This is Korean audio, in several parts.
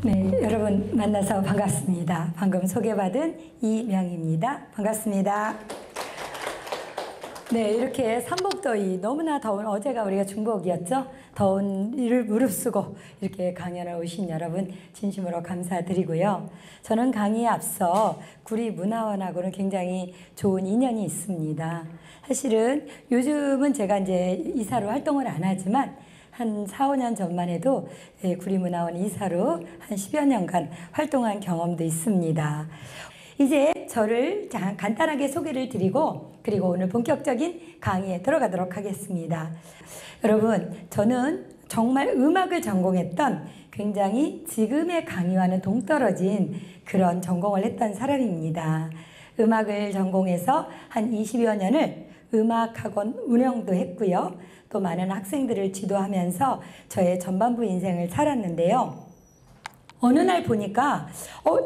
네, 여러분 만나서 반갑습니다. 방금 소개받은 이명희입니다. 반갑습니다. 네, 이렇게 삼복더위, 너무나 더운 어제가 우리가 중복이었죠. 더운 일을 무릅쓰고 이렇게 강연을 오신 여러분 진심으로 감사드리고요. 저는 강의에 앞서 구리문화원하고는 굉장히 좋은 인연이 있습니다. 사실은 요즘은 제가 이제 이사로 활동을 안 하지만 한 4, 5년 전만 해도 구리문화원 이사로 한 10여 년간 활동한 경험도 있습니다. 이제 저를 간단하게 소개를 드리고 그리고 오늘 본격적인 강의에 들어가도록 하겠습니다. 여러분, 저는 정말 음악을 전공했던 굉장히 지금의 강의와는 동떨어진 그런 전공을 했던 사람입니다. 음악을 전공해서 한 20여 년을 음악학원 운영도 했고요. 또 많은 학생들을 지도하면서 저의 전반부 인생을 살았는데요. 어느 날 보니까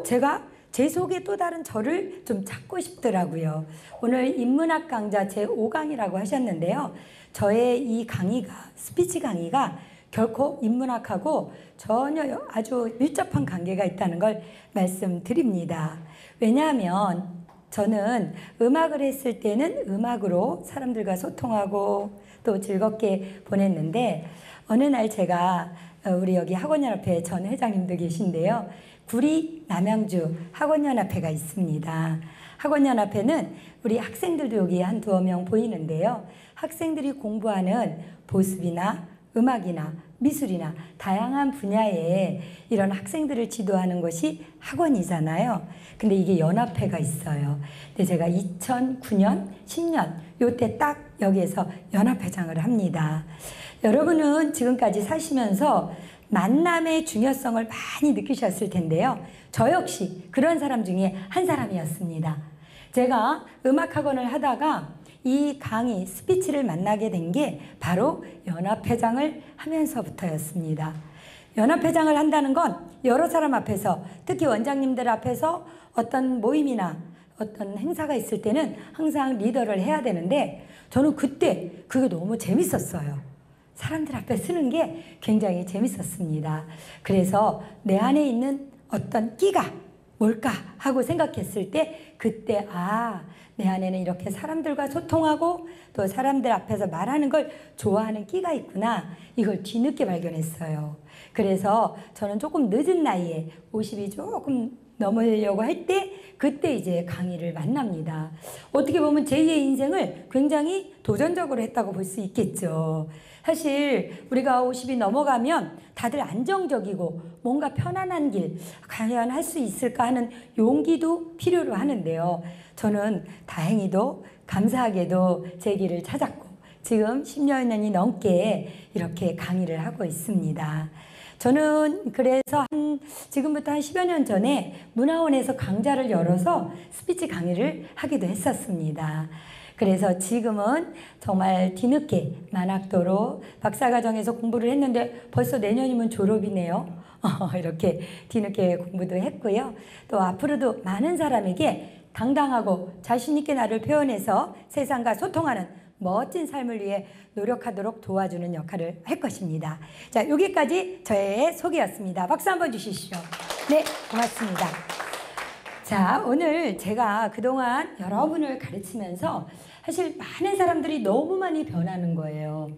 제가 제 속에 또 다른 저를 좀 찾고 싶더라고요. 오늘 인문학 강좌 제5강이라고 하셨는데요. 저의 이 강의가, 스피치 강의가 결코 인문학하고 전혀 아주 밀접한 관계가 있다는 걸 말씀드립니다. 왜냐하면 저는 음악을 했을 때는 음악으로 사람들과 소통하고 또 즐겁게 보냈는데 어느 날 제가 우리 여기 학원연합회 전 회장님도 계신데요. 구리 남양주 학원연합회가 있습니다. 학원연합회는 우리 학생들도 여기 한 두어 명 보이는데요. 학생들이 공부하는 보습이나 음악이나 미술이나 다양한 분야에 이런 학생들을 지도하는 것이 학원이잖아요. 근데 이게 연합회가 있어요. 근데 제가 2009년, 10년 요때 딱 여기에서 연합회장을 합니다. 여러분은 지금까지 사시면서 만남의 중요성을 많이 느끼셨을 텐데요. 저 역시 그런 사람 중에 한 사람이었습니다. 제가 음악학원을 하다가 이 강의, 스피치를 만나게 된 게 바로 연합회장을 하면서부터였습니다. 연합회장을 한다는 건 여러 사람 앞에서, 특히 원장님들 앞에서 어떤 모임이나 어떤 행사가 있을 때는 항상 리더를 해야 되는데 저는 그때 그게 너무 재밌었어요. 사람들 앞에 쓰는 게 굉장히 재밌었습니다. 그래서 내 안에 있는 어떤 끼가 뭘까 하고 생각했을 때 그때 내 안에는 이렇게 사람들과 소통하고 또 사람들 앞에서 말하는 걸 좋아하는 끼가 있구나. 이걸 뒤늦게 발견했어요. 그래서 저는 조금 늦은 나이에 50이 조금 넘으려고 할 때 그때 이제 강의를 만납니다. 어떻게 보면 제2의 인생을 굉장히 도전적으로 했다고 볼 수 있겠죠. 사실 우리가 50이 넘어가면 다들 안정적이고 뭔가 편안한 길 과연 할 수 있을까 하는 용기도 필요로 하는데요. 저는 다행히도 감사하게도 제 길을 찾았고 지금 10여 년이 넘게 이렇게 강의를 하고 있습니다. 저는 그래서 지금부터 한 10여 년 전에 문화원에서 강좌를 열어서 스피치 강의를 하기도 했었습니다. 그래서 지금은 정말 뒤늦게 만학도로 박사과정에서 공부를 했는데 벌써 내년이면 졸업이네요. 이렇게 뒤늦게 공부도 했고요. 또 앞으로도 많은 사람에게 당당하고 자신있게 나를 표현해서 세상과 소통하는 멋진 삶을 위해 노력하도록 도와주는 역할을 할 것입니다. 자, 여기까지 저의 소개였습니다. 박수 한번 주시시죠. 네, 고맙습니다. 자, 오늘 제가 그동안 여러분을 가르치면서 사실 많은 사람들이 너무 많이 변하는 거예요.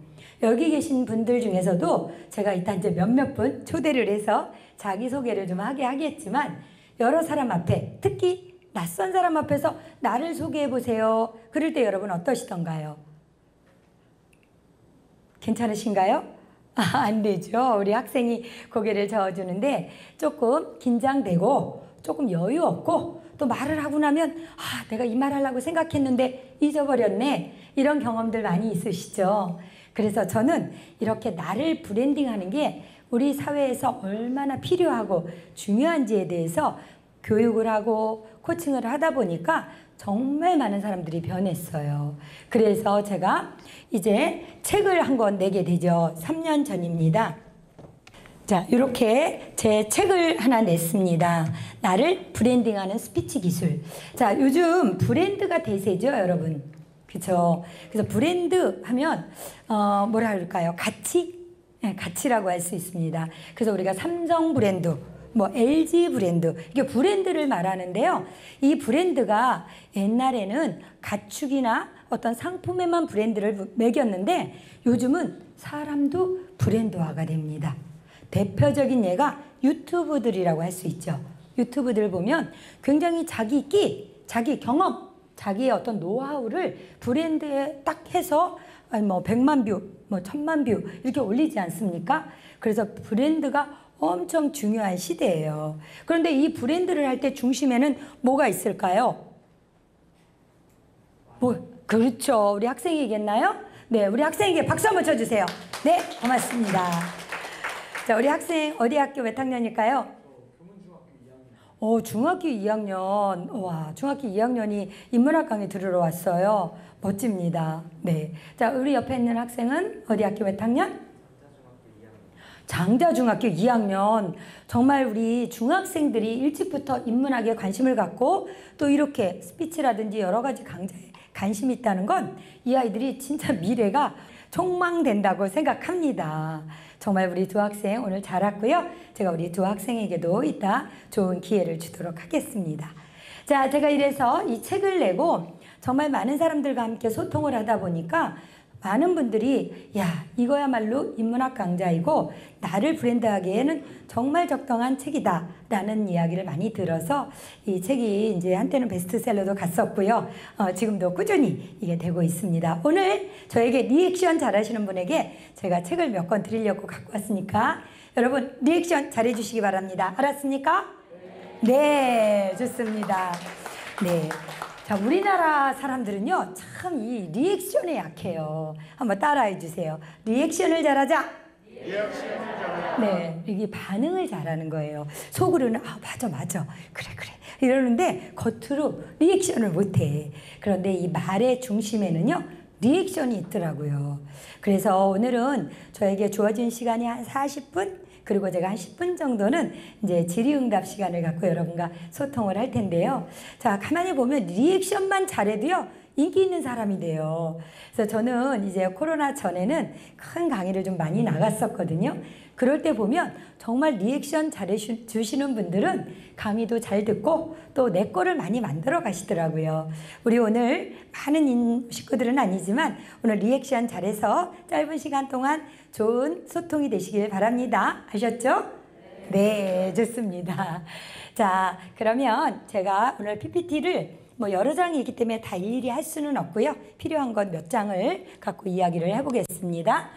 여기 계신 분들 중에서도 제가 이따 이제 몇몇 분 초대를 해서 자기소개를 좀 하게 하겠지만 여러 사람 앞에, 특히 낯선 사람 앞에서 나를 소개해 보세요. 그럴 때 여러분 어떠시던가요? 괜찮으신가요? 안 되죠. 우리 학생이 고개를 저어주는데 조금 긴장되고 조금 여유 없고 또 말을 하고 나면 내가 이 말 하려고 생각했는데 잊어버렸네. 이런 경험들 많이 있으시죠. 그래서 저는 이렇게 나를 브랜딩하는 게 우리 사회에서 얼마나 필요하고 중요한지에 대해서 교육을 하고 코칭을 하다 보니까 정말 많은 사람들이 변했어요. 그래서 제가 이제 책을 한 권 내게 되죠. 3년 전입니다. 자, 이렇게 제 책을 하나 냈습니다. 나를 브랜딩하는 스피치 기술. 자, 요즘 브랜드가 대세죠, 여러분. 그렇죠? 그래서 브랜드 하면 뭐라 그럴까요? 가치? 네, 가치라고 할 수 있습니다. 그래서 우리가 삼성 브랜드 뭐 LG 브랜드, 이게 브랜드를 말하는데요. 이 브랜드가 옛날에는 가축이나 어떤 상품에만 브랜드를 매겼는데 요즘은 사람도 브랜드화가 됩니다. 대표적인 예가 유튜브들이라고 할 수 있죠. 유튜브들 보면 굉장히 자기 끼, 자기 경험, 자기의 어떤 노하우를 브랜드에 딱 해서 뭐 100만 뷰, 뭐 1000만 뷰 이렇게 올리지 않습니까? 그래서 브랜드가 엄청 중요한 시대예요. 그런데 이 브랜드를 할 때 중심에는 뭐가 있을까요? 그렇죠. 우리 학생이겠나요? 네, 우리 학생에게 박수 한번 쳐주세요. 네, 고맙습니다. 자, 우리 학생 어디 학교 몇 학년일까요? 중학교 2학년. 와, 중학교 2학년이 인문학 강의 들으러 왔어요. 멋집니다. 네. 자, 우리 옆에 있는 학생은 어디 학교 몇 학년? 장자중학교 2학년. 정말 우리 중학생들이 일찍부터 인문학에 관심을 갖고 또 이렇게 스피치라든지 여러 가지 강좌에 관심이 있다는 건 이 아이들이 진짜 미래가 촉망된다고 생각합니다. 정말 우리 두 학생 오늘 잘 왔고요. 제가 우리 두 학생에게도 이따 좋은 기회를 주도록 하겠습니다. 자, 제가 이래서 이 책을 내고 정말 많은 사람들과 함께 소통을 하다 보니까 많은 분들이 야, 이거야말로 인문학 강좌이고 나를 브랜드하기에는 정말 적당한 책이다 라는 이야기를 많이 들어서 이 책이 이제 한때는 베스트셀러도 갔었고요. 지금도 꾸준히 이게 되고 있습니다. 오늘 저에게 리액션 잘하시는 분에게 제가 책을 몇 권 드리려고 갖고 왔으니까 여러분 리액션 잘해 주시기 바랍니다. 알았습니까? 네, 좋습니다. 네. 자, 우리나라 사람들은요, 참 이 리액션에 약해요. 한번 따라해 주세요. 리액션을 잘하자. 리액션을 잘하자. 네, 이게 반응을 잘하는 거예요. 속으로는 맞아. 그래. 이러는데 겉으로 리액션을 못해. 그런데 이 말의 중심에는요, 리액션이 있더라고요. 그래서 오늘은 저에게 주어진 시간이 한 40분, 그리고 제가 한 10분 정도는 이제 질의응답 시간을 갖고 여러분과 소통을 할 텐데요. 자, 가만히 보면 리액션만 잘해도요, 인기 있는 사람이 돼요. 그래서 저는 이제 코로나 전에는 큰 강의를 좀 많이 나갔었거든요. 그럴 때 보면 정말 리액션 잘해주시는 분들은 강의도 잘 듣고 또 내 거를 많이 만들어 가시더라고요. 우리 오늘 많은 식구들은 아니지만 오늘 리액션 잘해서 짧은 시간 동안 좋은 소통이 되시길 바랍니다. 아셨죠? 네, 좋습니다. 자, 그러면 제가 오늘 PPT를 뭐 여러 장이 있기 때문에 다 일일이 할 수는 없고요. 필요한 것 몇 장을 갖고 이야기를 해보겠습니다.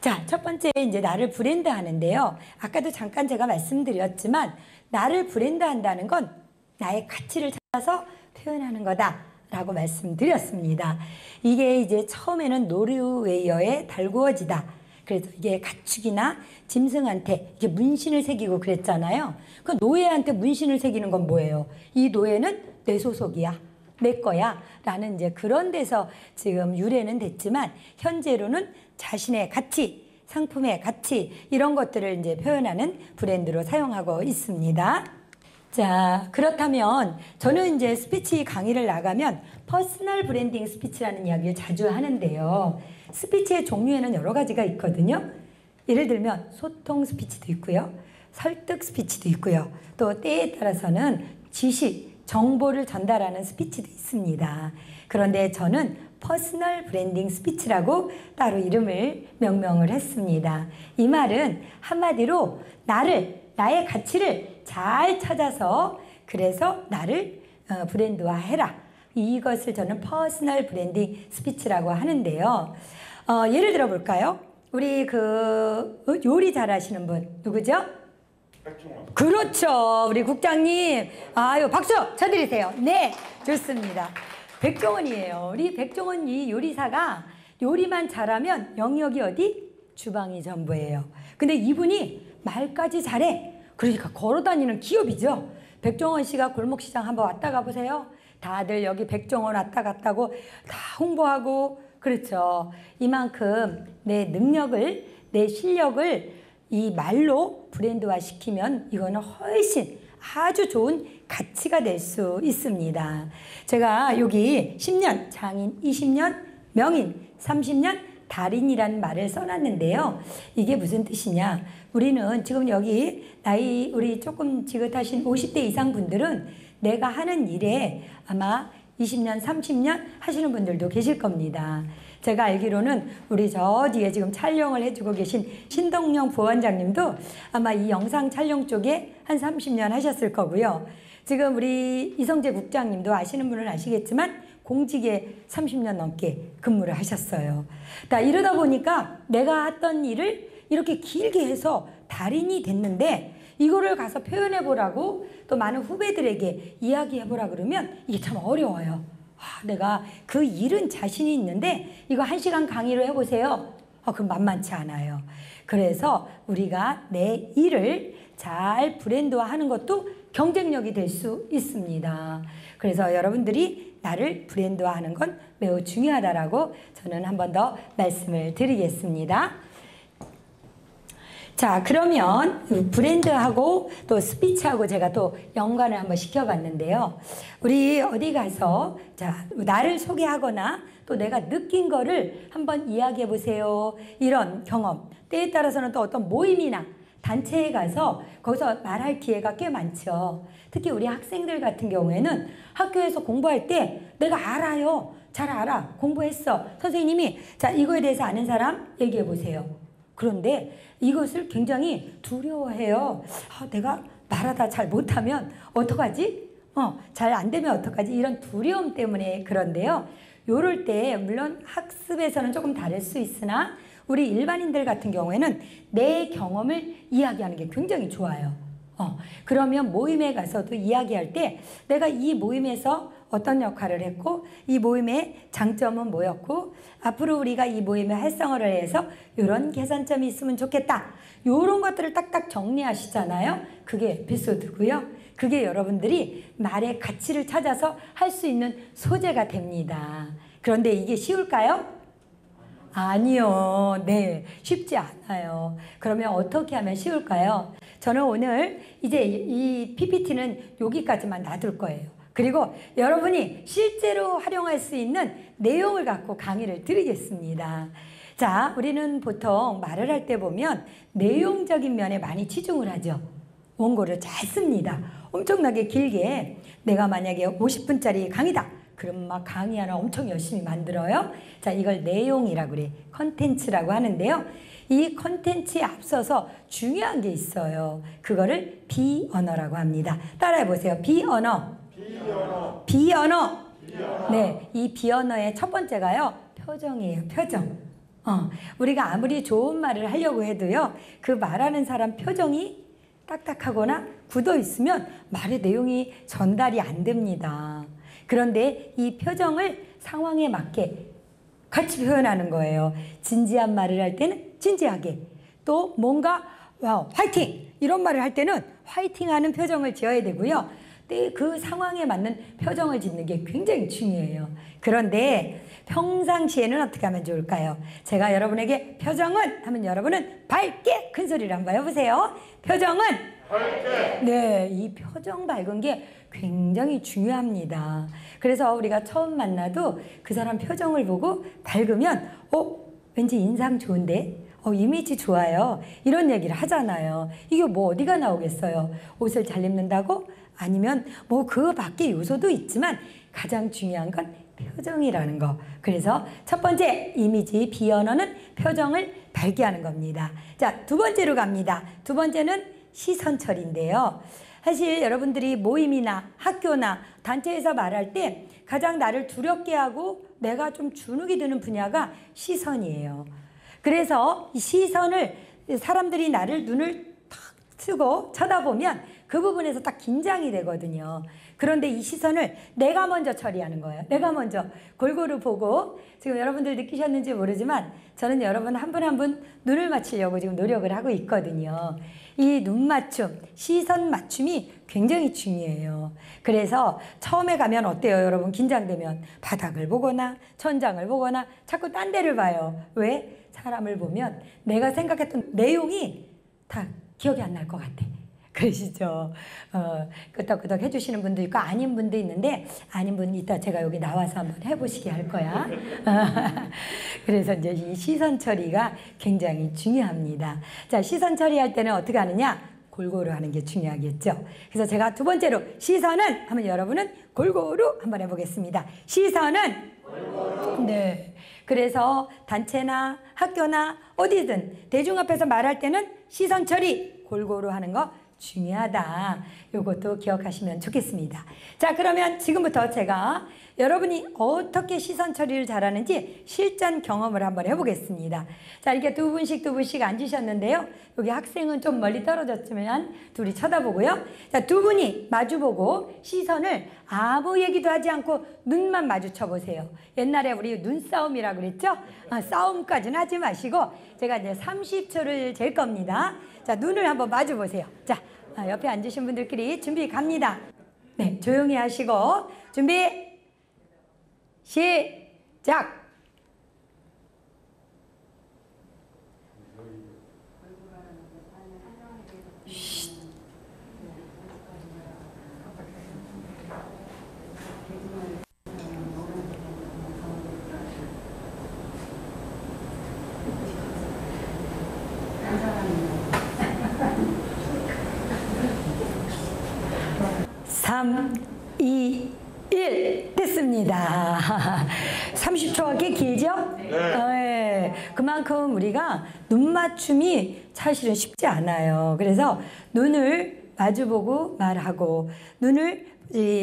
자, 첫 번째 이제 나를 브랜드 하는데요. 아까도 잠깐 제가 말씀드렸지만 나를 브랜드 한다는 건 나의 가치를 찾아서 표현하는 거다라고 말씀드렸습니다. 이게 이제 처음에는 노르웨이어의 달구어지다. 그래서 이게 가축이나 짐승한테 이렇게 문신을 새기고 그랬잖아요. 그 노예한테 문신을 새기는 건 뭐예요? 이 노예는 내 소속이야, 내 거야 라는 이제 그런 데서 지금 유래는 됐지만 현재로는 자신의 가치, 상품의 가치 이런 것들을 이제 표현하는 브랜드로 사용하고 있습니다. 자, 그렇다면 저는 이제 스피치 강의를 나가면 퍼스널 브랜딩 스피치라는 이야기를 자주 하는데요. 스피치의 종류에는 여러 가지가 있거든요. 예를 들면 소통 스피치도 있고요. 설득 스피치도 있고요. 또 때에 따라서는 지식, 정보를 전달하는 스피치도 있습니다. 그런데 저는 퍼스널 브랜딩 스피치라고 따로 이름을 명명을 했습니다. 이 말은 한마디로 나의 가치를 잘 찾아서 그래서 나를 브랜드화해라. 이것을 저는 퍼스널 브랜딩 스피치라고 하는데요. 예를 들어 볼까요? 우리 요리 잘하시는 분 누구죠? 백종원. 그렇죠. 우리 국장님. 아유, 박수 쳐드리세요. 네, 좋습니다. 백종원이에요. 우리 백종원 이 요리사가 요리만 잘하면 영역이 어디? 주방이 전부예요. 근데 이분이 말까지 잘해. 그러니까 걸어다니는 기업이죠. 백종원 씨가 골목시장 한번 왔다 가보세요. 다들 여기 백종원 왔다 갔다고 다 홍보하고 그렇죠. 이만큼 내 능력을, 내 실력을 이 말로 브랜드화 시키면 이거는 훨씬 아주 좋은 가치가 될 수 있습니다. 제가 여기 10년 장인, 20년 명인, 30년 달인이라는 말을 써놨는데요. 이게 무슨 뜻이냐? 우리는 지금 여기 나이 우리 조금 지긋하신 50대 이상 분들은 내가 하는 일에 아마 20년, 30년 하시는 분들도 계실 겁니다. 제가 알기로는 우리 저 뒤에 지금 촬영을 해주고 계신 신동영 부원장님도 아마 이 영상 촬영 쪽에 한 30년 하셨을 거고요. 지금 우리 이성재 국장님도 아시는 분은 아시겠지만 공직에 30년 넘게 근무를 하셨어요. 이러다 보니까 내가 했던 일을 이렇게 길게 해서 달인이 됐는데 이거를 가서 표현해 보라고 또 많은 후배들에게 이야기해 보라 그러면 이게 참 어려워요. 내가 그 일은 자신이 있는데 이거 1시간 강의로 해보세요. 그럼 만만치 않아요. 그래서 우리가 내 일을 잘 브랜드화하는 것도 경쟁력이 될 수 있습니다. 그래서 여러분들이 나를 브랜드화하는 건 매우 중요하다라고 저는 한 번 더 말씀을 드리겠습니다. 자, 그러면 브랜드하고 또 스피치하고 제가 또 연관을 한번 시켜봤는데요. 우리 어디 가서 자, 나를 소개하거나 또 내가 느낀 거를 한번 이야기해 보세요. 이런 경험. 때에 따라서는 또 어떤 모임이나 단체에 가서 거기서 말할 기회가 꽤 많죠. 특히 우리 학생들 같은 경우에는 학교에서 공부할 때 내가 알아요. 잘 알아. 공부했어. 선생님이 자, 이거에 대해서 아는 사람 얘기해 보세요. 그런데 이것을 굉장히 두려워해요. 내가 말하다 잘 못하면 어떡하지? 잘 안 되면 어떡하지? 이런 두려움 때문에 그런데요. 요럴 때 물론 학습에서는 조금 다를 수 있으나 우리 일반인들 같은 경우에는 내 경험을 이야기하는 게 굉장히 좋아요. 그러면 모임에 가서도 이야기할 때 내가 이 모임에서 어떤 역할을 했고 이 모임의 장점은 뭐였고 앞으로 우리가 이 모임의 활성화를 해서 이런 개선점이 있으면 좋겠다. 이런 것들을 딱딱 정리하시잖아요. 그게 에피소드고요. 그게 여러분들이 말의 가치를 찾아서 할 수 있는 소재가 됩니다. 그런데 이게 쉬울까요? 아니요. 네, 쉽지 않아요. 그러면 어떻게 하면 쉬울까요? 저는 오늘 이제 이 PPT는 여기까지만 놔둘 거예요. 그리고 여러분이 실제로 활용할 수 있는 내용을 갖고 강의를 드리겠습니다. 자, 우리는 보통 말을 할 때 보면 내용적인 면에 많이 치중을 하죠. 원고를 잘 씁니다. 엄청나게 길게 내가 만약에 50분짜리 강의다. 그럼 막 강의 하나 엄청 열심히 만들어요. 자, 이걸 내용이라고 그래. 컨텐츠라고 하는데요. 이 컨텐츠에 앞서서 중요한 게 있어요. 그거를 비언어라고 합니다. 따라해 보세요. 비언어. 비언어. 네, 이 비언어의 첫 번째가요. 표정이에요. 표정. 우리가 아무리 좋은 말을 하려고 해도요. 그 말하는 사람 표정이 딱딱하거나 굳어 있으면 말의 내용이 전달이 안 됩니다. 그런데 이 표정을 상황에 맞게 같이 표현하는 거예요. 진지한 말을 할 때는 진지하게, 또 뭔가 화이팅! 이런 말을 할 때는 화이팅하는 표정을 지어야 되고요. 그 상황에 맞는 표정을 짓는 게 굉장히 중요해요. 그런데 평상시에는 어떻게 하면 좋을까요? 제가 여러분에게 표정은 하면 여러분은 밝게 큰 소리를 한번 해보세요. 표정은 밝게. 네, 이 표정 밝은 게 굉장히 중요합니다. 그래서 우리가 처음 만나도 그 사람 표정을 보고 밝으면 왠지 인상 좋은데? 이미지 좋아요. 이런 얘기를 하잖아요. 이게 뭐 어디가 나오겠어요? 옷을 잘 입는다고? 아니면 뭐 그 밖에 요소도 있지만 가장 중요한 건 표정이라는 거. 그래서 첫 번째 이미지 비언어는 표정을 밝게 하는 겁니다. 자, 두 번째로 갑니다. 두 번째는 시선 처리인데요. 사실 여러분들이 모임이나 학교나 단체에서 말할 때 가장 나를 두렵게 하고 내가 좀 주눅이 드는 분야가 시선이에요. 그래서 이 시선을 사람들이 나를 눈을 탁 쓰고 쳐다보면 그 부분에서 딱 긴장이 되거든요. 그런데 이 시선을 내가 먼저 처리하는 거예요. 내가 먼저 골고루 보고 지금 여러분들 느끼셨는지 모르지만 저는 여러분 한 분 한 분 눈을 맞추려고 지금 노력을 하고 있거든요. 이 눈 맞춤, 시선 맞춤이 굉장히 중요해요. 그래서 처음에 가면 어때요, 여러분? 긴장되면 바닥을 보거나 천장을 보거나 자꾸 딴 데를 봐요. 왜? 사람을 보면 내가 생각했던 내용이 다 기억이 안 날 것 같아. 그러시죠. 끄덕끄덕 해주시는 분도 있고 아닌 분도 있는데 아닌 분 이따 제가 여기 나와서 한번 해보시게 할 거야. 그래서 이제 이 시선 처리가 굉장히 중요합니다. 자, 시선 처리할 때는 어떻게 하느냐? 골고루 하는 게 중요하겠죠. 그래서 제가 두 번째로 시선은 하면 여러분은 골고루 한번 해보겠습니다. 시선은 골고루. 네. 그래서 단체나 학교나 어디든 대중 앞에서 말할 때는 시선 처리 골고루 하는 거 중요하다. 이것도 기억하시면 좋겠습니다. 자, 그러면 지금부터 제가 여러분이 어떻게 시선 처리를 잘하는지 실전 경험을 한번 해보겠습니다. 자, 이렇게 두 분씩 앉으셨는데요. 여기 학생은 좀 멀리 떨어졌지만 둘이 쳐다보고요. 자, 두 분이 마주보고 시선을 아무 얘기도 하지 않고 눈만 마주쳐 보세요. 옛날에 우리 눈싸움이라고 그랬죠? 싸움까지는 하지 마시고 제가 이제 30초를 잴 겁니다. 자, 눈을 한번 마주 보세요. 자, 옆에 앉으신 분들끼리 준비 갑니다. 네, 조용히 하시고 준비 시작! 3, 2, 1 됐습니다. 30초가 꽤 길죠? 네. 그만큼 우리가 눈 맞춤이 사실은 쉽지 않아요. 그래서 눈을 마주보고 말하고 눈을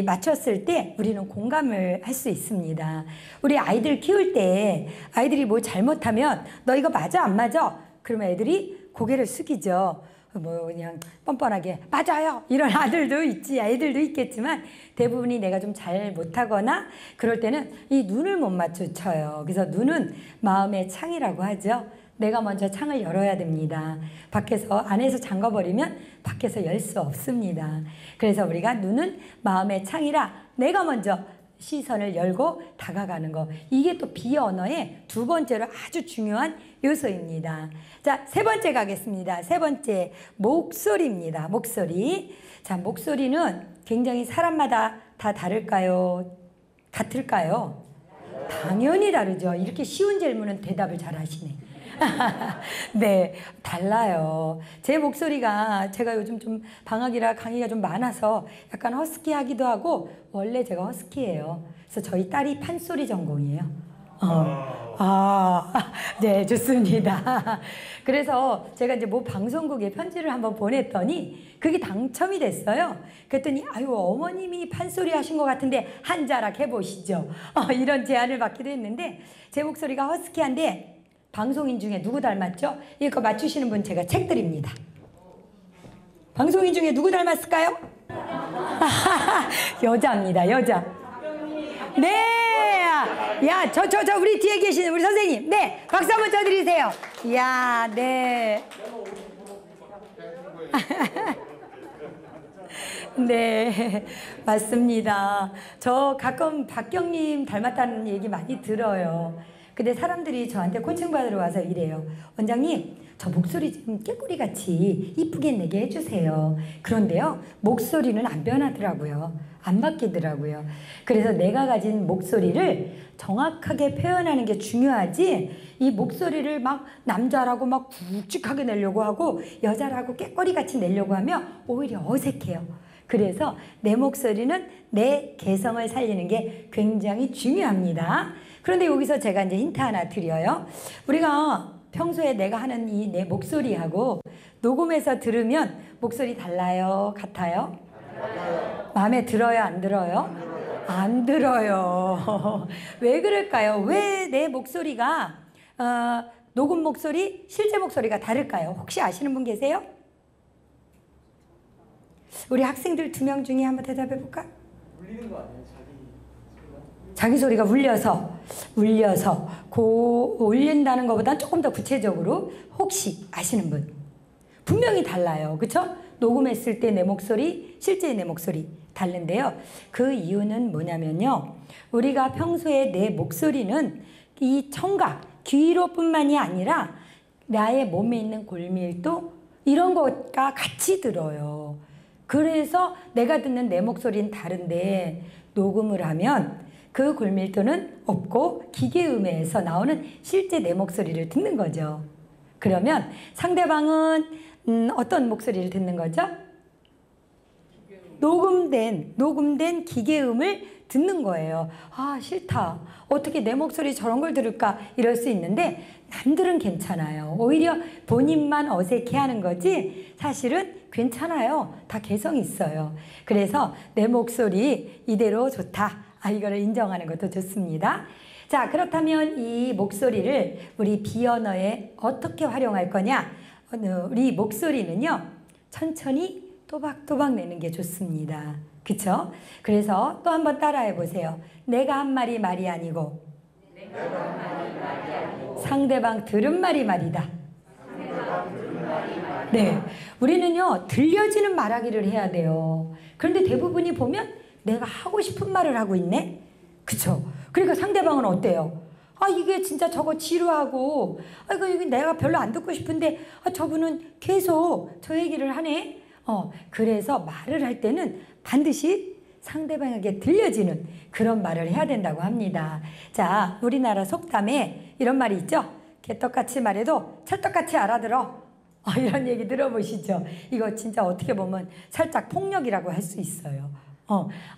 맞췄을 때 우리는 공감을 할 수 있습니다. 우리 아이들 키울 때 아이들이 뭐 잘못하면 너 이거 맞아 안 맞아? 그러면 애들이 고개를 숙이죠. 뭐 그냥 뻔뻔하게 맞아요 이런 아들도 있지 애들도 있겠지만 대부분이 내가 좀 잘 못하거나 그럴 때는 이 눈을 못 맞춰요. 그래서 눈은 마음의 창이라고 하죠. 내가 먼저 창을 열어야 됩니다. 밖에서 안에서 잠가버리면 밖에서 열 수 없습니다. 그래서 우리가 눈은 마음의 창이라 내가 먼저 시선을 열고 다가가는 거 이게 또 비언어의 두 번째로 아주 중요한 요소입니다. 자, 세 번째 가겠습니다. 세 번째 목소리입니다. 목소리. 자, 목소리는 굉장히 사람마다 다 다를까요? 같을까요? 당연히 다르죠. 이렇게 쉬운 질문은 대답을 잘 하시네. 네, 달라요. 제 목소리가 제가 요즘 좀 방학이라 강의가 좀 많아서 약간 허스키하기도 하고 원래 제가 허스키예요. 그래서 저희 딸이 판소리 전공이에요. 네, 좋습니다. 그래서 제가 이제 뭐 방송국에 편지를 한번 보냈더니 그게 당첨이 됐어요. 그랬더니 아유 어머님이 판소리 하신 것 같은데 한 자락 해보시죠. 이런 제안을 받기도 했는데 제 목소리가 허스키한데 방송인 중에 누구 닮았죠? 이거 맞추시는 분 제가 책 드립니다. 방송인 중에 누구 닮았을까요? 여자입니다. 여자. 네. 야, 저 우리 뒤에 계시는 우리 선생님. 네. 박수 한번 쳐드리세요. 이야, 네. 네, 맞습니다. 저 가끔 박경림 닮았다는 얘기 많이 들어요. 근데 사람들이 저한테 코칭 받으러 와서 이래요. 원장님, 저 목소리 좀 깨꼬리같이 이쁘게 내게 해주세요. 그런데요, 목소리는 안 변하더라고요. 안 바뀌더라고요. 그래서 내가 가진 목소리를 정확하게 표현하는 게 중요하지 이 목소리를 막 남자라고 막 굵직하게 내려고 하고 여자라고 깨꼬리같이 내려고 하면 오히려 어색해요. 그래서 내 목소리는 내 개성을 살리는 게 굉장히 중요합니다. 그런데 여기서 제가 이제 힌트 하나 드려요. 우리가 평소에 내가 하는 이 내 목소리하고 녹음해서 들으면 목소리 달라요? 같아요? 마음에 들어요? 안 들어요? 안 들어요. 왜 그럴까요? 왜 내 목소리가 녹음 목소리, 실제 목소리가 다를까요? 혹시 아시는 분 계세요? 우리 학생들 2명 중에 한번 대답해 볼까? 울리는 거 아니에요? 자기 소리가 울려서 울린다는 것보다 조금 더 구체적으로 혹시 아시는 분? 분명히 달라요. 그렇죠? 녹음했을 때 내 목소리, 실제 내 목소리 다른데요. 그 이유는 뭐냐면요. 우리가 평소에 내 목소리는 이 청각, 귀로 뿐만이 아니라 나의 몸에 있는 골밀도, 이런 것과 같이 들어요. 그래서 내가 듣는 내 목소리는 다른데 녹음을 하면 그 골밀도는 없고 기계음에서 나오는 실제 내 목소리를 듣는 거죠. 그러면 상대방은 어떤 목소리를 듣는 거죠? 녹음된 기계음을 듣는 거예요. 아, 싫다. 어떻게 내 목소리 저런 걸 들을까? 이럴 수 있는데 남들은 괜찮아요. 오히려 본인만 어색해하는 거지 사실은 괜찮아요. 다 개성이 있어요. 그래서 내 목소리 이대로 좋다. 이거를 인정하는 것도 좋습니다. 자, 그렇다면 이 목소리를 우리 비언어에 어떻게 활용할 거냐? 우리 목소리는요, 천천히 또박또박 내는 게 좋습니다. 그쵸? 그래서 또 한번 따라해 보세요. 내가 한 말이 말이 아니고, 상대방 들은 말이 말이다. 네, 우리는요, 들려지는 말하기를 해야 돼요. 그런데 대부분이 보면 내가 하고 싶은 말을 하고 있네? 그쵸? 그러니까 상대방은 어때요? 아, 이게 진짜 저거 지루하고, 이거 내가 별로 안 듣고 싶은데, 저분은 계속 저 얘기를 하네? 그래서 말을 할 때는 반드시 상대방에게 들려지는 그런 말을 해야 된다고 합니다. 자, 우리나라 속담에 이런 말이 있죠? 개떡같이 말해도 찰떡같이 알아들어. 이런 얘기 들어보시죠? 이거 진짜 어떻게 보면 살짝 폭력이라고 할 수 있어요.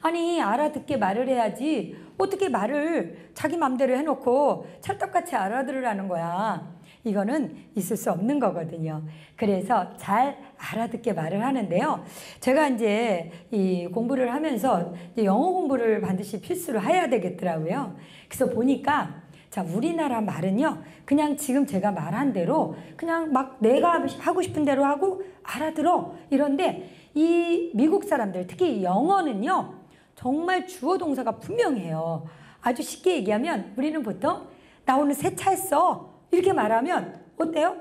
아니, 알아듣게 말을 해야지 어떻게 말을 자기 맘대로 해놓고 찰떡같이 알아들으라는 거야. 이거는 있을 수 없는 거거든요. 그래서 잘 알아듣게 말을 하는데요. 제가 이제 이 공부를 하면서 이제 영어 공부를 반드시 필수로 해야 되겠더라고요. 그래서 보니까 자, 우리나라 말은요, 그냥 지금 제가 말한 대로 그냥 막 내가 하고 싶은 대로 하고 알아들어. 이런데 이 미국 사람들, 특히 영어는요, 정말 주어 동사가 분명해요. 아주 쉽게 얘기하면 우리는 보통 나 오늘 세차했어. 이렇게 말하면 어때요?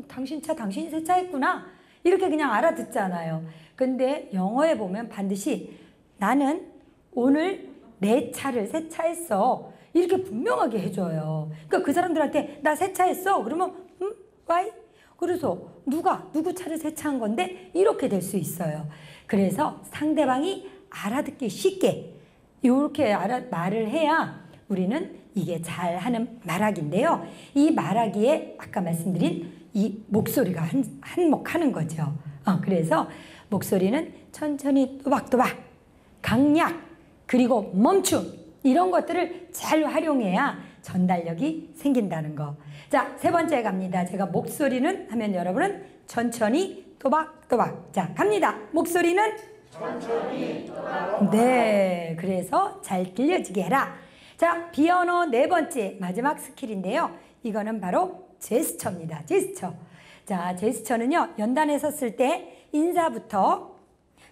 당신 차 당신이 세차했구나. 이렇게 그냥 알아듣잖아요. 근데 영어에 보면 반드시 나는 오늘 내 차를 세차했어. 이렇게 분명하게 해줘요. 그러니까 그 사람들한테 나 세차했어. 그러면 why? 그래서 누구 차를 세차한 건데? 이렇게 될 수 있어요. 그래서 상대방이 알아듣기 쉽게 이렇게 말을 해야 우리는 이게 잘하는 말하기인데요. 이 말하기에 아까 말씀드린 이 목소리가 한몫하는 거죠. 그래서 목소리는 천천히 또박또박, 강약, 그리고 멈춤 이런 것들을 잘 활용해야 전달력이 생긴다는 거. 자, 세 번째 갑니다. 제가 목소리는 하면 여러분은 천천히 또박또박. 자, 갑니다. 목소리는 천천히 또박또박. 네, 그래서 잘 들려지게 해라. 자, 비언어 네 번째 마지막 스킬인데요. 이거는 바로 제스처입니다. 제스처. 자, 제스처는요, 연단에 섰을 때 인사부터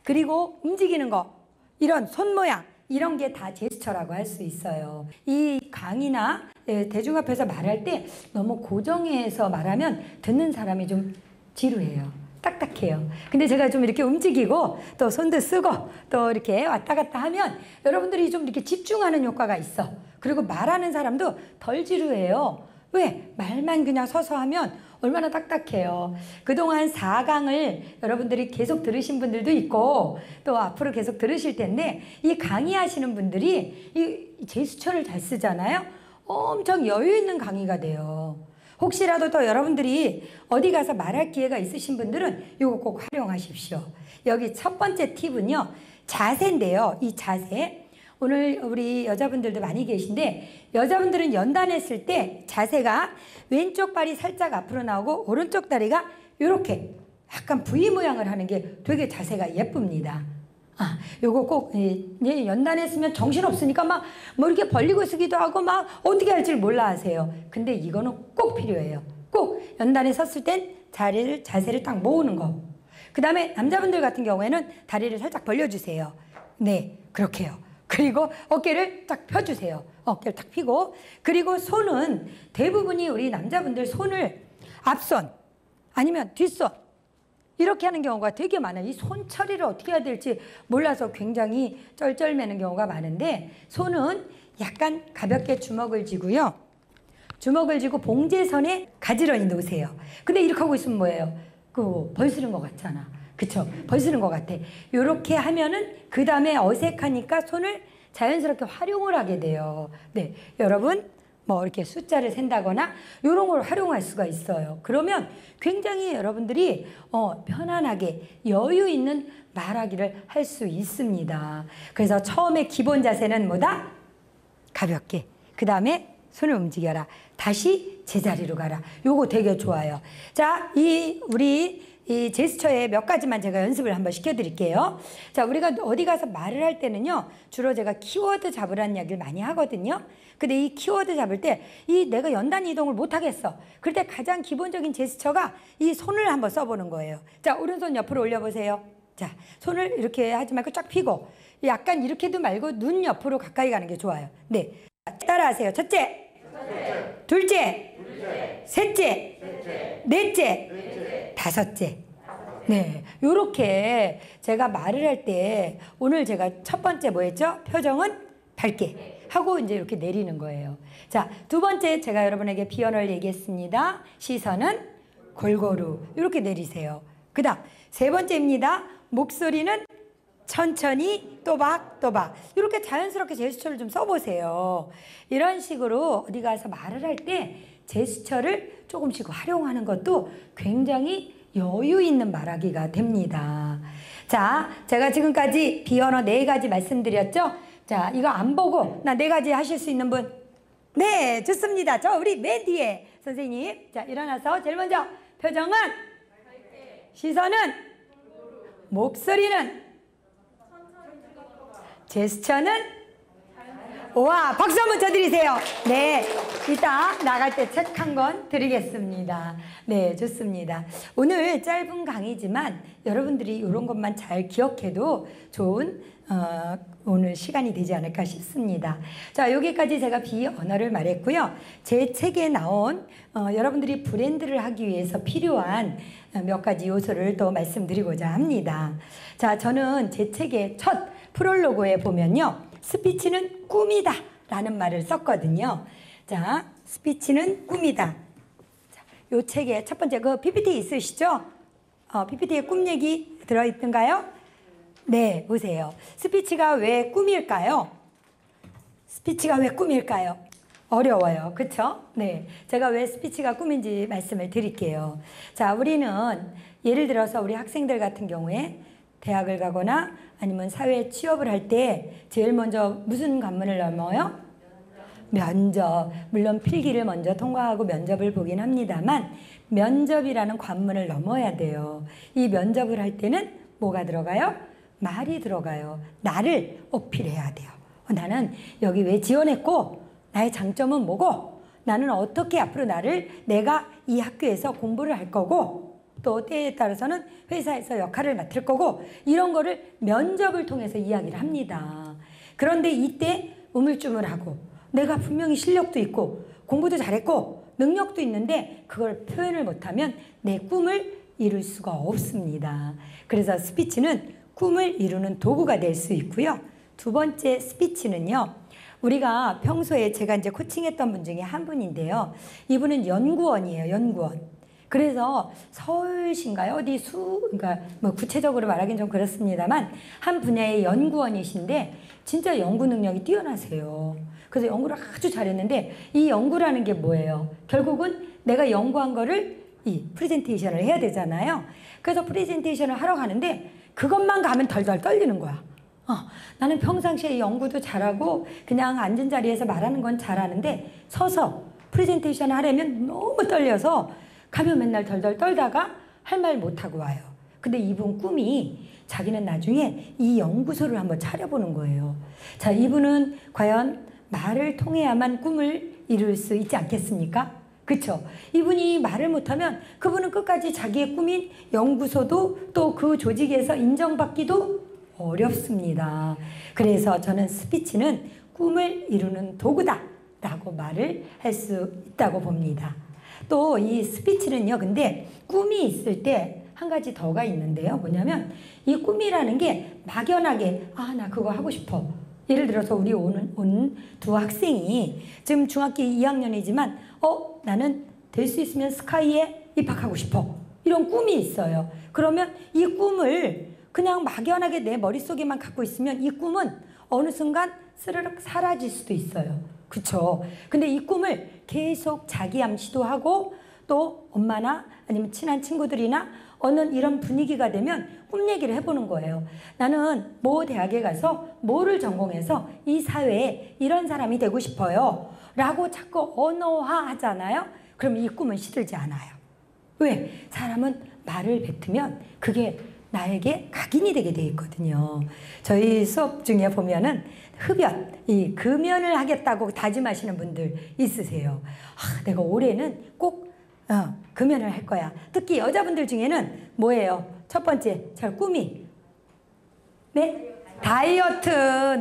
그리고 움직이는 거, 이런 손 모양, 이런 게 다 제스처라고 할 수 있어요. 이 강의나 대중 앞에서 말할 때 너무 고정해서 말하면 듣는 사람이 좀 지루해요. 딱딱해요. 근데 제가 좀 이렇게 움직이고 또 손도 쓰고 또 이렇게 왔다 갔다 하면 여러분들이 좀 이렇게 집중하는 효과가 있어. 그리고 말하는 사람도 덜 지루해요. 왜? 말만 그냥 서서 하면 얼마나 딱딱해요. 그동안 4강을 여러분들이 계속 들으신 분들도 있고 또 앞으로 계속 들으실 텐데 이 강의하시는 분들이 이 제스처를 잘 쓰잖아요. 엄청 여유 있는 강의가 돼요. 혹시라도 또 여러분들이 어디 가서 말할 기회가 있으신 분들은 이거 꼭 활용하십시오. 여기 첫 번째 팁은요, 자세인데요. 이 자세. 오늘 우리 여자분들도 많이 계신데 여자분들은 연단했을 때 자세가 왼쪽 발이 살짝 앞으로 나오고 오른쪽 다리가 이렇게 약간 V 모양을 하는 게 되게 자세가 예쁩니다. 요거 꼭 연단했으면 정신없으니까 막 뭐 이렇게 벌리고 쓰기도 하고 막 어떻게 할지 몰라 하세요. 근데 이거는 꼭 필요해요. 꼭 연단에 섰을 땐 자세를 딱 모으는 거. 그 다음에 남자분들 같은 경우에는 다리를 살짝 벌려주세요. 네, 그렇게요. 그리고 어깨를 딱 펴주세요. 어깨를 딱 펴고, 그리고 손은 대부분이 우리 남자분들 손을 앞손 아니면 뒷손 이렇게 하는 경우가 되게 많아요. 이 손 처리를 어떻게 해야 될지 몰라서 굉장히 쩔쩔매는 경우가 많은데 손은 약간 가볍게 주먹을 쥐고요. 주먹을 쥐고 봉제선에 가지런히 놓으세요. 근데 이렇게 하고 있으면 뭐예요? 그 벌 쓰는 것 같잖아. 그쵸? 벌 쓰는 것 같아. 요렇게 하면은 그 다음에 어색하니까 손을 자연스럽게 활용을 하게 돼요. 네, 여러분 뭐 이렇게 숫자를 센다거나 이런 걸 활용할 수가 있어요. 그러면 굉장히 여러분들이 편안하게 여유 있는 말하기를 할 수 있습니다. 그래서 처음에 기본 자세는 뭐다? 가볍게. 그 다음에 손을 움직여라. 다시 제자리로 가라. 요거 되게 좋아요. 자, 우리 이 제스처에 몇 가지만 제가 연습을 한번 시켜드릴게요. 자, 우리가 어디 가서 말을 할 때는요, 주로 제가 키워드 잡으라는 이야기를 많이 하거든요. 근데 이 키워드 잡을 때 내가 연단 이동을 못 하겠어. 그럴 때 가장 기본적인 제스처가 이 손을 한번 써보는 거예요. 자, 오른손 옆으로 올려보세요. 자, 손을 이렇게 하지 말고 쫙 펴고, 약간 이렇게도 말고 눈 옆으로 가까이 가는 게 좋아요. 네, 따라하세요. 첫째, 둘째, 셋째, 넷째, 다섯째. 네, 요렇게 제가 말을 할 때 오늘 제가 첫 번째 뭐였죠? 표정은 밝게 하고 이제 이렇게 내리는 거예요. 자, 두 번째 제가 여러분에게 비언어를 얘기했습니다. 시선은 골고루 이렇게 내리세요. 그 다음 세 번째입니다. 목소리는 천천히 또박또박 이렇게 자연스럽게 제스처를 좀 써보세요. 이런 식으로 어디 가서 말을 할 때 제스처를 조금씩 활용하는 것도 굉장히 여유 있는 말하기가 됩니다. 자, 제가 지금까지 비언어 4가지 말씀드렸죠? 자, 이거 안 보고 나 4가지 하실 수 있는 분? 네, 좋습니다. 저 우리 맨 뒤에 선생님. 자, 일어나서 제일 먼저 표정은, 시선은, 목소리는, 제스처는, 와, 박수 한번 쳐드리세요. 네, 이따 나갈 때 책 한 권 드리겠습니다. 네, 좋습니다. 오늘 짧은 강의지만 여러분들이 이런 것만 잘 기억해도 좋은 오늘 시간이 되지 않을까 싶습니다. 자, 여기까지 제가 비언어를 말했고요. 제 책에 나온 여러분들이 브랜드를 하기 위해서 필요한 몇 가지 요소를 또 말씀드리고자 합니다. 자, 저는 제 책의 첫 프롤로그에 보면요, 스피치는 꿈이다 라는 말을 썼거든요. 자, 스피치는 꿈이다. 자, 요 책의 첫 번째 그 PPT 있으시죠? PPT에 꿈 얘기 들어있던가요? 네, 보세요. 스피치가 왜 꿈일까요? 스피치가 왜 꿈일까요? 어려워요. 그쵸? 네, 제가 왜 스피치가 꿈인지 말씀을 드릴게요. 자, 우리는 예를 들어서 우리 학생들 같은 경우에 대학을 가거나 아니면 사회에 취업을 할 때 제일 먼저 무슨 관문을 넘어요? 면접. 물론 필기를 먼저 통과하고 면접을 보긴 합니다만 면접이라는 관문을 넘어야 돼요. 이 면접을 할 때는 뭐가 들어가요? 말이 들어가요. 나를 어필해야 돼요. 나는 여기 왜 지원했고 나의 장점은 뭐고 나는 어떻게 앞으로 내가 이 학교에서 공부를 할 거고 또 때에 따라서는 회사에서 역할을 맡을 거고 이런 거를 면접을 통해서 이야기를 합니다. 그런데 이때 우물쭈물하고 내가 분명히 실력도 있고 공부도 잘했고 능력도 있는데 그걸 표현을 못하면 내 꿈을 이룰 수가 없습니다. 그래서 스피치는 꿈을 이루는 도구가 될 수 있고요. 두 번째 스피치는요, 우리가 평소에 제가 이제 코칭했던 분 중에 한 분인데요. 이분은 연구원이에요. 연구원. 그래서 서울신가요? 어디 그러니까 뭐 구체적으로 말하긴 좀 그렇습니다만 한 분야의 연구원이신데 진짜 연구 능력이 뛰어나세요. 그래서 연구를 아주 잘했는데 이 연구라는 게 뭐예요? 결국은 내가 연구한 거를 이 프레젠테이션을 해야 되잖아요. 그래서 프레젠테이션을 하러 가는데 그것만 가면 덜덜 떨리는 거야. 나는 평상시에 연구도 잘하고 그냥 앉은 자리에서 말하는 건 잘하는데 서서 프레젠테이션을 하려면 너무 떨려서 가면 맨날 덜덜 떨다가 할 말 못하고 와요. 근데 이분 꿈이 자기는 나중에 이 연구소를 한번 차려보는 거예요. 자, 이분은 과연 말을 통해야만 꿈을 이룰 수 있지 않겠습니까? 그쵸? 이분이 말을 못하면 그분은 끝까지 자기의 꿈인 연구소도 또 그 조직에서 인정받기도 어렵습니다. 그래서 저는 스피치는 꿈을 이루는 도구다 라고 말을 할 수 있다고 봅니다. 또 이 스피치는요, 근데 꿈이 있을 때 한 가지 더가 있는데요. 뭐냐면 이 꿈이라는 게 막연하게 나 그거 하고 싶어. 예를 들어서 우리 온 두 학생이 지금 중학교 2학년이지만 나는 될 수 있으면 스카이에 입학하고 싶어. 이런 꿈이 있어요. 그러면 이 꿈을 그냥 막연하게 내 머릿속에만 갖고 있으면 이 꿈은 어느 순간 스르륵 사라질 수도 있어요. 그쵸? 근데 이 꿈을 계속 자기 암시도 하고 또 엄마나 아니면 친한 친구들이나 어느 이런 분위기가 되면 꿈 얘기를 해보는 거예요. 나는 모 대학에 가서 뭐를 전공해서 이 사회에 이런 사람이 되고 싶어요. 라고 자꾸 언어화 하잖아요. 그럼 이 꿈은 시들지 않아요. 왜? 사람은 말을 뱉으면 그게 나에게 각인이 되게 돼 있거든요. 저희 수업 중에 보면은 흡연, 이 금연을 하겠다고 다짐하시는 분들 있으세요. 내가 올해는 꼭 금연을 할 거야. 특히 여자분들 중에는 뭐예요? 첫 번째, 저 꿈이 네? 다이어트.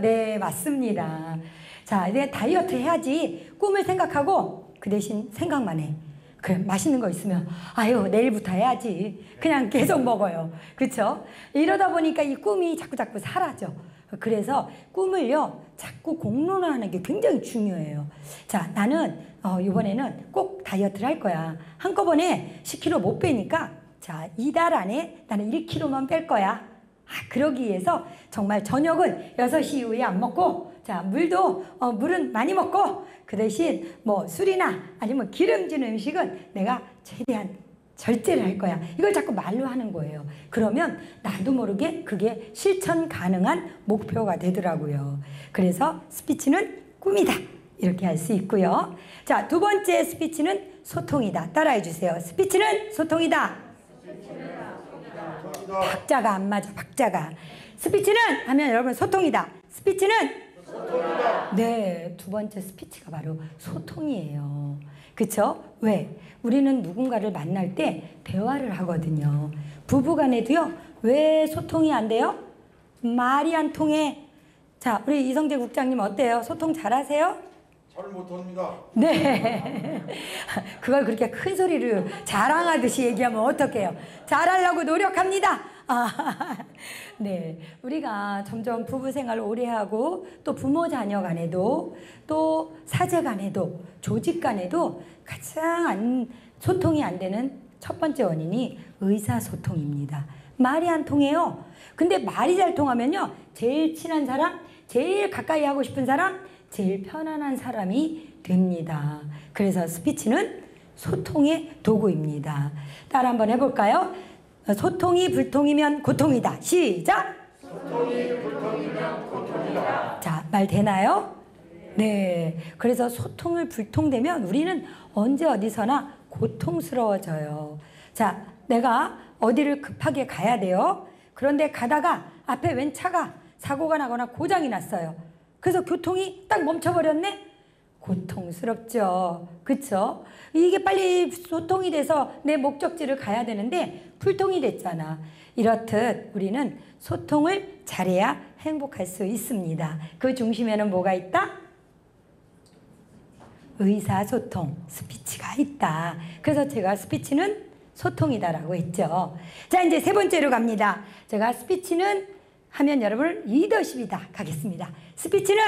네, 맞습니다. 자, 이제 다이어트 해야지 꿈을 생각하고 그 대신 생각만 해. 그래, 맛있는 거 있으면 아유 내일부터 해야지. 그냥 계속 먹어요. 그렇죠? 이러다 보니까 이 꿈이 자꾸 사라져. 그래서 꿈을요 자꾸 공론화하는 게 굉장히 중요해요. 자, 나는 이번에는 꼭 다이어트를 할 거야. 한꺼번에 10kg 못 빼니까 자, 이달 안에 나는 1kg만 뺄 거야. 그러기 위해서 정말 저녁은 6시 이후에 안 먹고, 자, 물은 많이 먹고, 그 대신 뭐 술이나 아니면 기름진 음식은 내가 최대한 절제를 할 거야. 이걸 자꾸 말로 하는 거예요. 그러면 나도 모르게 그게 실천 가능한 목표가 되더라고요. 그래서 스피치는 꿈이다. 이렇게 할 수 있고요. 자, 두 번째 스피치는 소통이다. 따라해 주세요. 스피치는 소통이다. 박자가 안 맞아. 박자가. 스피치는 하면 여러분 소통이다. 스피치는 소통이다. 네, 두 번째 스피치가 바로 소통이에요. 그쵸? 왜? 우리는 누군가를 만날 때 대화를 하거든요. 부부간에도요. 왜 소통이 안 돼요? 말이 안 통해. 자, 우리 이성재 국장님 어때요? 소통 잘하세요? 잘 못합니다. 네. 그걸 그렇게 큰 소리로 자랑하듯이 얘기하면 어떡해요? 잘하려고 노력합니다. 네. 우리가 점점 부부 생활을 오래 하고 또 부모 자녀 간에도 또 사제 간에도 조직 간에도 가장 소통이 안 되는 첫 번째 원인이 의사소통입니다. 말이 안 통해요. 근데 말이 잘 통하면요. 제일 친한 사람, 제일 가까이 하고 싶은 사람, 제일 편안한 사람이 됩니다. 그래서 스피치는 소통의 도구입니다. 따라 한번 해볼까요? 소통이 불통이면 고통이다. 시작! 소통이 불통이면 고통이다. 자, 말 되나요? 네. 그래서 소통을 불통되면 우리는 언제 어디서나 고통스러워져요. 자, 내가 어디를 급하게 가야 돼요. 그런데 가다가 앞에 웬 차가 사고가 나거나 고장이 났어요. 그래서 교통이 딱 멈춰버렸네? 고통스럽죠. 그쵸? 이게 빨리 소통이 돼서 내 목적지를 가야 되는데 불통이 됐잖아. 이렇듯 우리는 소통을 잘해야 행복할 수 있습니다. 그 중심에는 뭐가 있다? 의사소통, 스피치가 있다. 그래서 제가 스피치는 소통이다라고 했죠. 자, 이제 세 번째로 갑니다. 제가 스피치는 하면 여러분 리더십이다 가겠습니다. 스피치는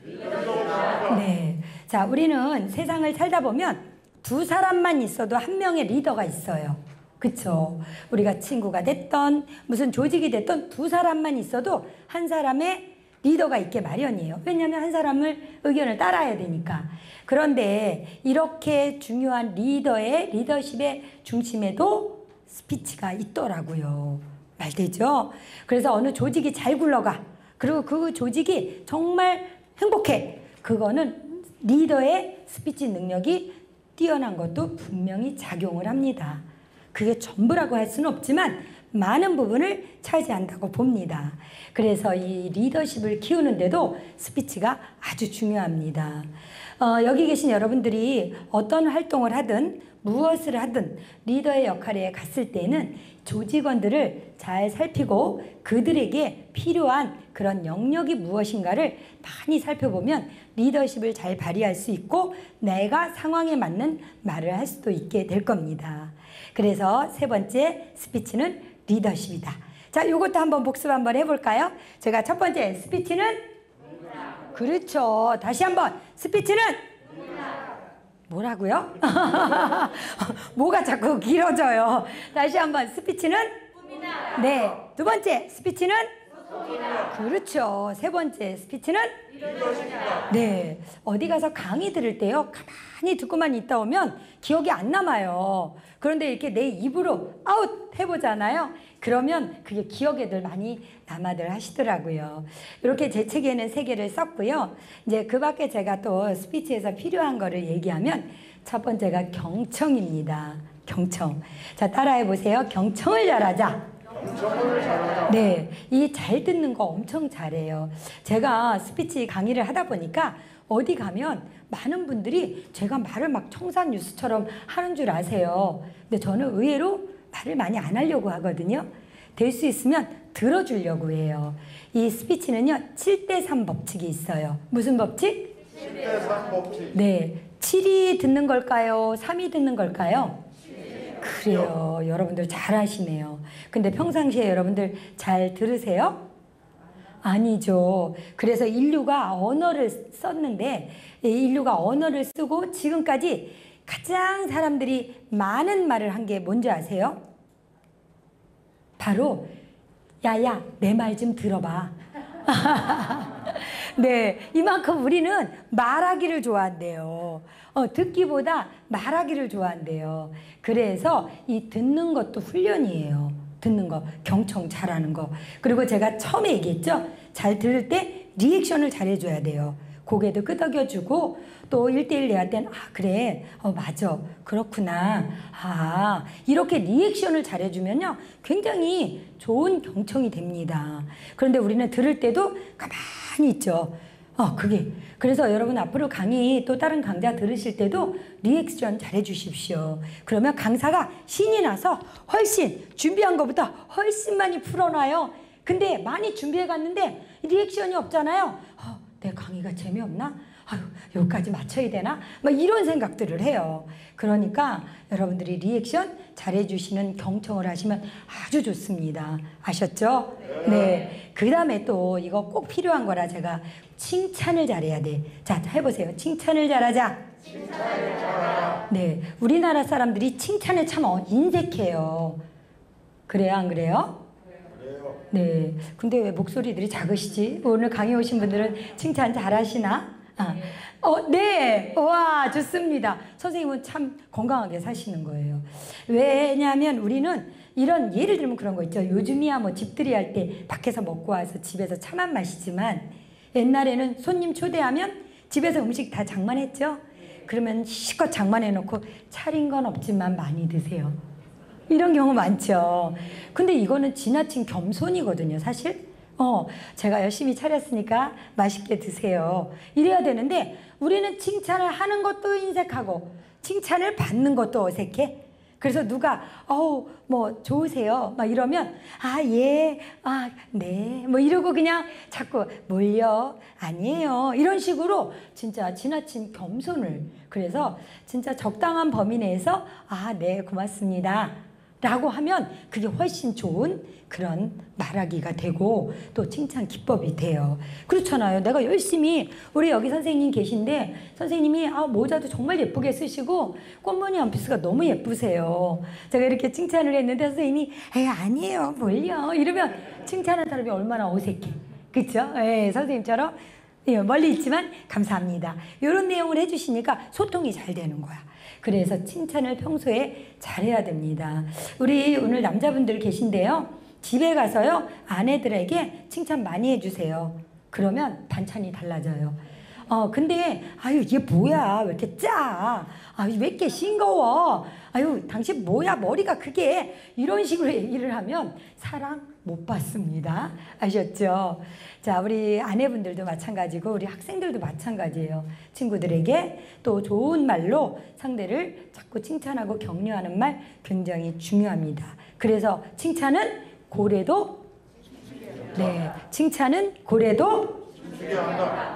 리더십이다. 네. 자, 우리는 세상을 살다 보면 두 사람만 있어도 한 명의 리더가 있어요. 그쵸? 우리가 친구가 됐던 무슨 조직이 됐던 두 사람만 있어도 한 사람의 리더가 있게 마련이에요. 왜냐하면 한 사람을 의견을 따라야 되니까. 그런데 이렇게 중요한 리더의 리더십의 중심에도 스피치가 있더라고요. 말되죠? 그래서 어느 조직이 잘 굴러가. 그리고 그 조직이 정말 행복해. 그거는 리더의 스피치 능력이 뛰어난 것도 분명히 작용을 합니다. 그게 전부라고 할 수는 없지만 많은 부분을 차지한다고 봅니다. 그래서 이 리더십을 키우는데도 스피치가 아주 중요합니다. 여기 계신 여러분들이 어떤 활동을 하든 무엇을 하든 리더의 역할에 갔을 때는 조직원들을 잘 살피고 그들에게 필요한 그런 영역이 무엇인가를 많이 살펴보면 리더십을 잘 발휘할 수 있고 내가 상황에 맞는 말을 할 수도 있게 될 겁니다. 그래서 세 번째 스피치는 리더십이다. 자, 이것도 한번 복습 한번 해볼까요? 제가 첫 번째 스피치는 그렇죠. 다시 한번 스피치는 뭐라고요? 뭐가 자꾸 길어져요. 다시 한번 스피치는? 꿈이다. 네. 두 번째 스피치는? 소통이다. 그렇죠. 세 번째 스피치는? 이루어진다. 네. 어디 가서 강의 들을 때요. 가만히 듣고만 있다 오면 기억이 안 남아요. 그런데 이렇게 내 입으로 아웃 해보잖아요. 그러면 그게 기억에들 많이 남아들 하시더라고요. 이렇게 제 책에는 3개를 썼고요. 이제 그 밖에 제가 또 스피치에서 필요한 거를 얘기하면 첫 번째가 경청입니다. 경청. 자, 따라해 보세요. 경청을 잘하자. 경청을 잘하자. 네, 이 잘 듣는 거 엄청 잘해요. 제가 스피치 강의를 하다 보니까 어디 가면 많은 분들이 제가 말을 막 청산 뉴스처럼 하는 줄 아세요. 근데 저는 의외로 말을 많이 안 하려고 하거든요. 될 수 있으면 들어주려고 해요. 이 스피치는요, 7대3 법칙이 있어요. 무슨 법칙? 7대3 법칙. 네. 7이 듣는 걸까요? 3이 듣는 걸까요? 그래요. 여러분들 잘 하시네요. 근데 평상시에 여러분들 잘 들으세요? 아니죠. 그래서 인류가 언어를 썼는데, 인류가 언어를 쓰고 지금까지 가장 사람들이 많은 말을 한 게 뭔지 아세요? 바로 야야 내 말 좀 들어봐. 네, 이만큼 우리는 말하기를 좋아한대요. 듣기보다 말하기를 좋아한대요. 그래서 이 듣는 것도 훈련이에요. 듣는 거, 경청 잘하는 거. 그리고 제가 처음에 얘기했죠. 잘 들을 때 리액션을 잘해줘야 돼요. 고개도 끄덕여주고 또 1대1 대화할 땐 그래 맞아 그렇구나 이렇게 리액션을 잘해주면요 굉장히 좋은 경청이 됩니다. 그런데 우리는 들을 때도 가만히 있죠. 그래서 여러분 앞으로 강의 또 다른 강좌 들으실 때도 리액션 잘해주십시오. 그러면 강사가 신이 나서 훨씬 준비한 것보다 훨씬 많이 풀어놔요. 근데 많이 준비해 갔는데 리액션이 없잖아요. 내 강의가 재미없나? 여기까지 맞춰야 되나? 막 이런 생각들을 해요. 그러니까 여러분들이 리액션 잘해주시는 경청을 하시면 아주 좋습니다. 아셨죠? 네. 그 다음에 또 이거 꼭 필요한 거라 제가 칭찬을 잘해야 돼. 자, 해보세요. 칭찬을 잘하자. 칭찬을 잘하자. 네. 우리나라 사람들이 칭찬에 참 인색해요. 그래요? 안 그래요? 네. 근데 왜 목소리들이 작으시지? 오늘 강의 오신 분들은 칭찬 잘하시나? 네. 와, 좋습니다. 선생님은 참 건강하게 사시는 거예요. 왜냐하면 우리는 이런 예를 들면 그런 거 있죠. 요즘이야 뭐 집들이 할 때 밖에서 먹고 와서 집에서 차만 마시지만 옛날에는 손님 초대하면 집에서 음식 다 장만했죠. 그러면 실컷 장만해 놓고 차린 건 없지만 많이 드세요. 이런 경우 많죠. 근데 이거는 지나친 겸손이거든요, 사실. 제가 열심히 차렸으니까 맛있게 드세요. 이래야 되는데 우리는 칭찬을 하는 것도 인색하고 칭찬을 받는 것도 어색해. 그래서 누가 뭐 좋으세요 막 이러면 예, 네 뭐 이러고 그냥 자꾸 뭘요? 아니에요. 이런 식으로 진짜 지나친 겸손을. 그래서 진짜 적당한 범위 내에서 네 고맙습니다 라고 하면 그게 훨씬 좋은 그런 말하기가 되고 또 칭찬 기법이 돼요. 그렇잖아요. 내가 열심히 우리 여기 선생님 계신데 선생님이 모자도 정말 예쁘게 쓰시고 꽃무늬 원피스가 너무 예쁘세요. 제가 이렇게 칭찬을 했는데 선생님이 아니에요 뭘요 이러면 칭찬한 사람이 얼마나 어색해. 그쵸? 선생님처럼 멀리 있지만 감사합니다 이런 내용을 해주시니까 소통이 잘 되는 거야. 그래서 칭찬을 평소에 잘해야 됩니다. 우리 오늘 남자분들 계신데요. 집에 가서요. 아내들에게 칭찬 많이 해주세요. 그러면 반찬이 달라져요. 근데 얘 뭐야 왜 이렇게 짜? 왜 이렇게 싱거워? 당신 뭐야 머리가 그게? 이런 식으로 얘기를 하면 사랑 못 받습니다. 아셨죠? 자, 우리 아내분들도 마찬가지고 우리 학생들도 마찬가지예요. 친구들에게 또 좋은 말로 상대를 자꾸 칭찬하고 격려하는 말 굉장히 중요합니다. 그래서 칭찬은 고래도 칭찬은 고래도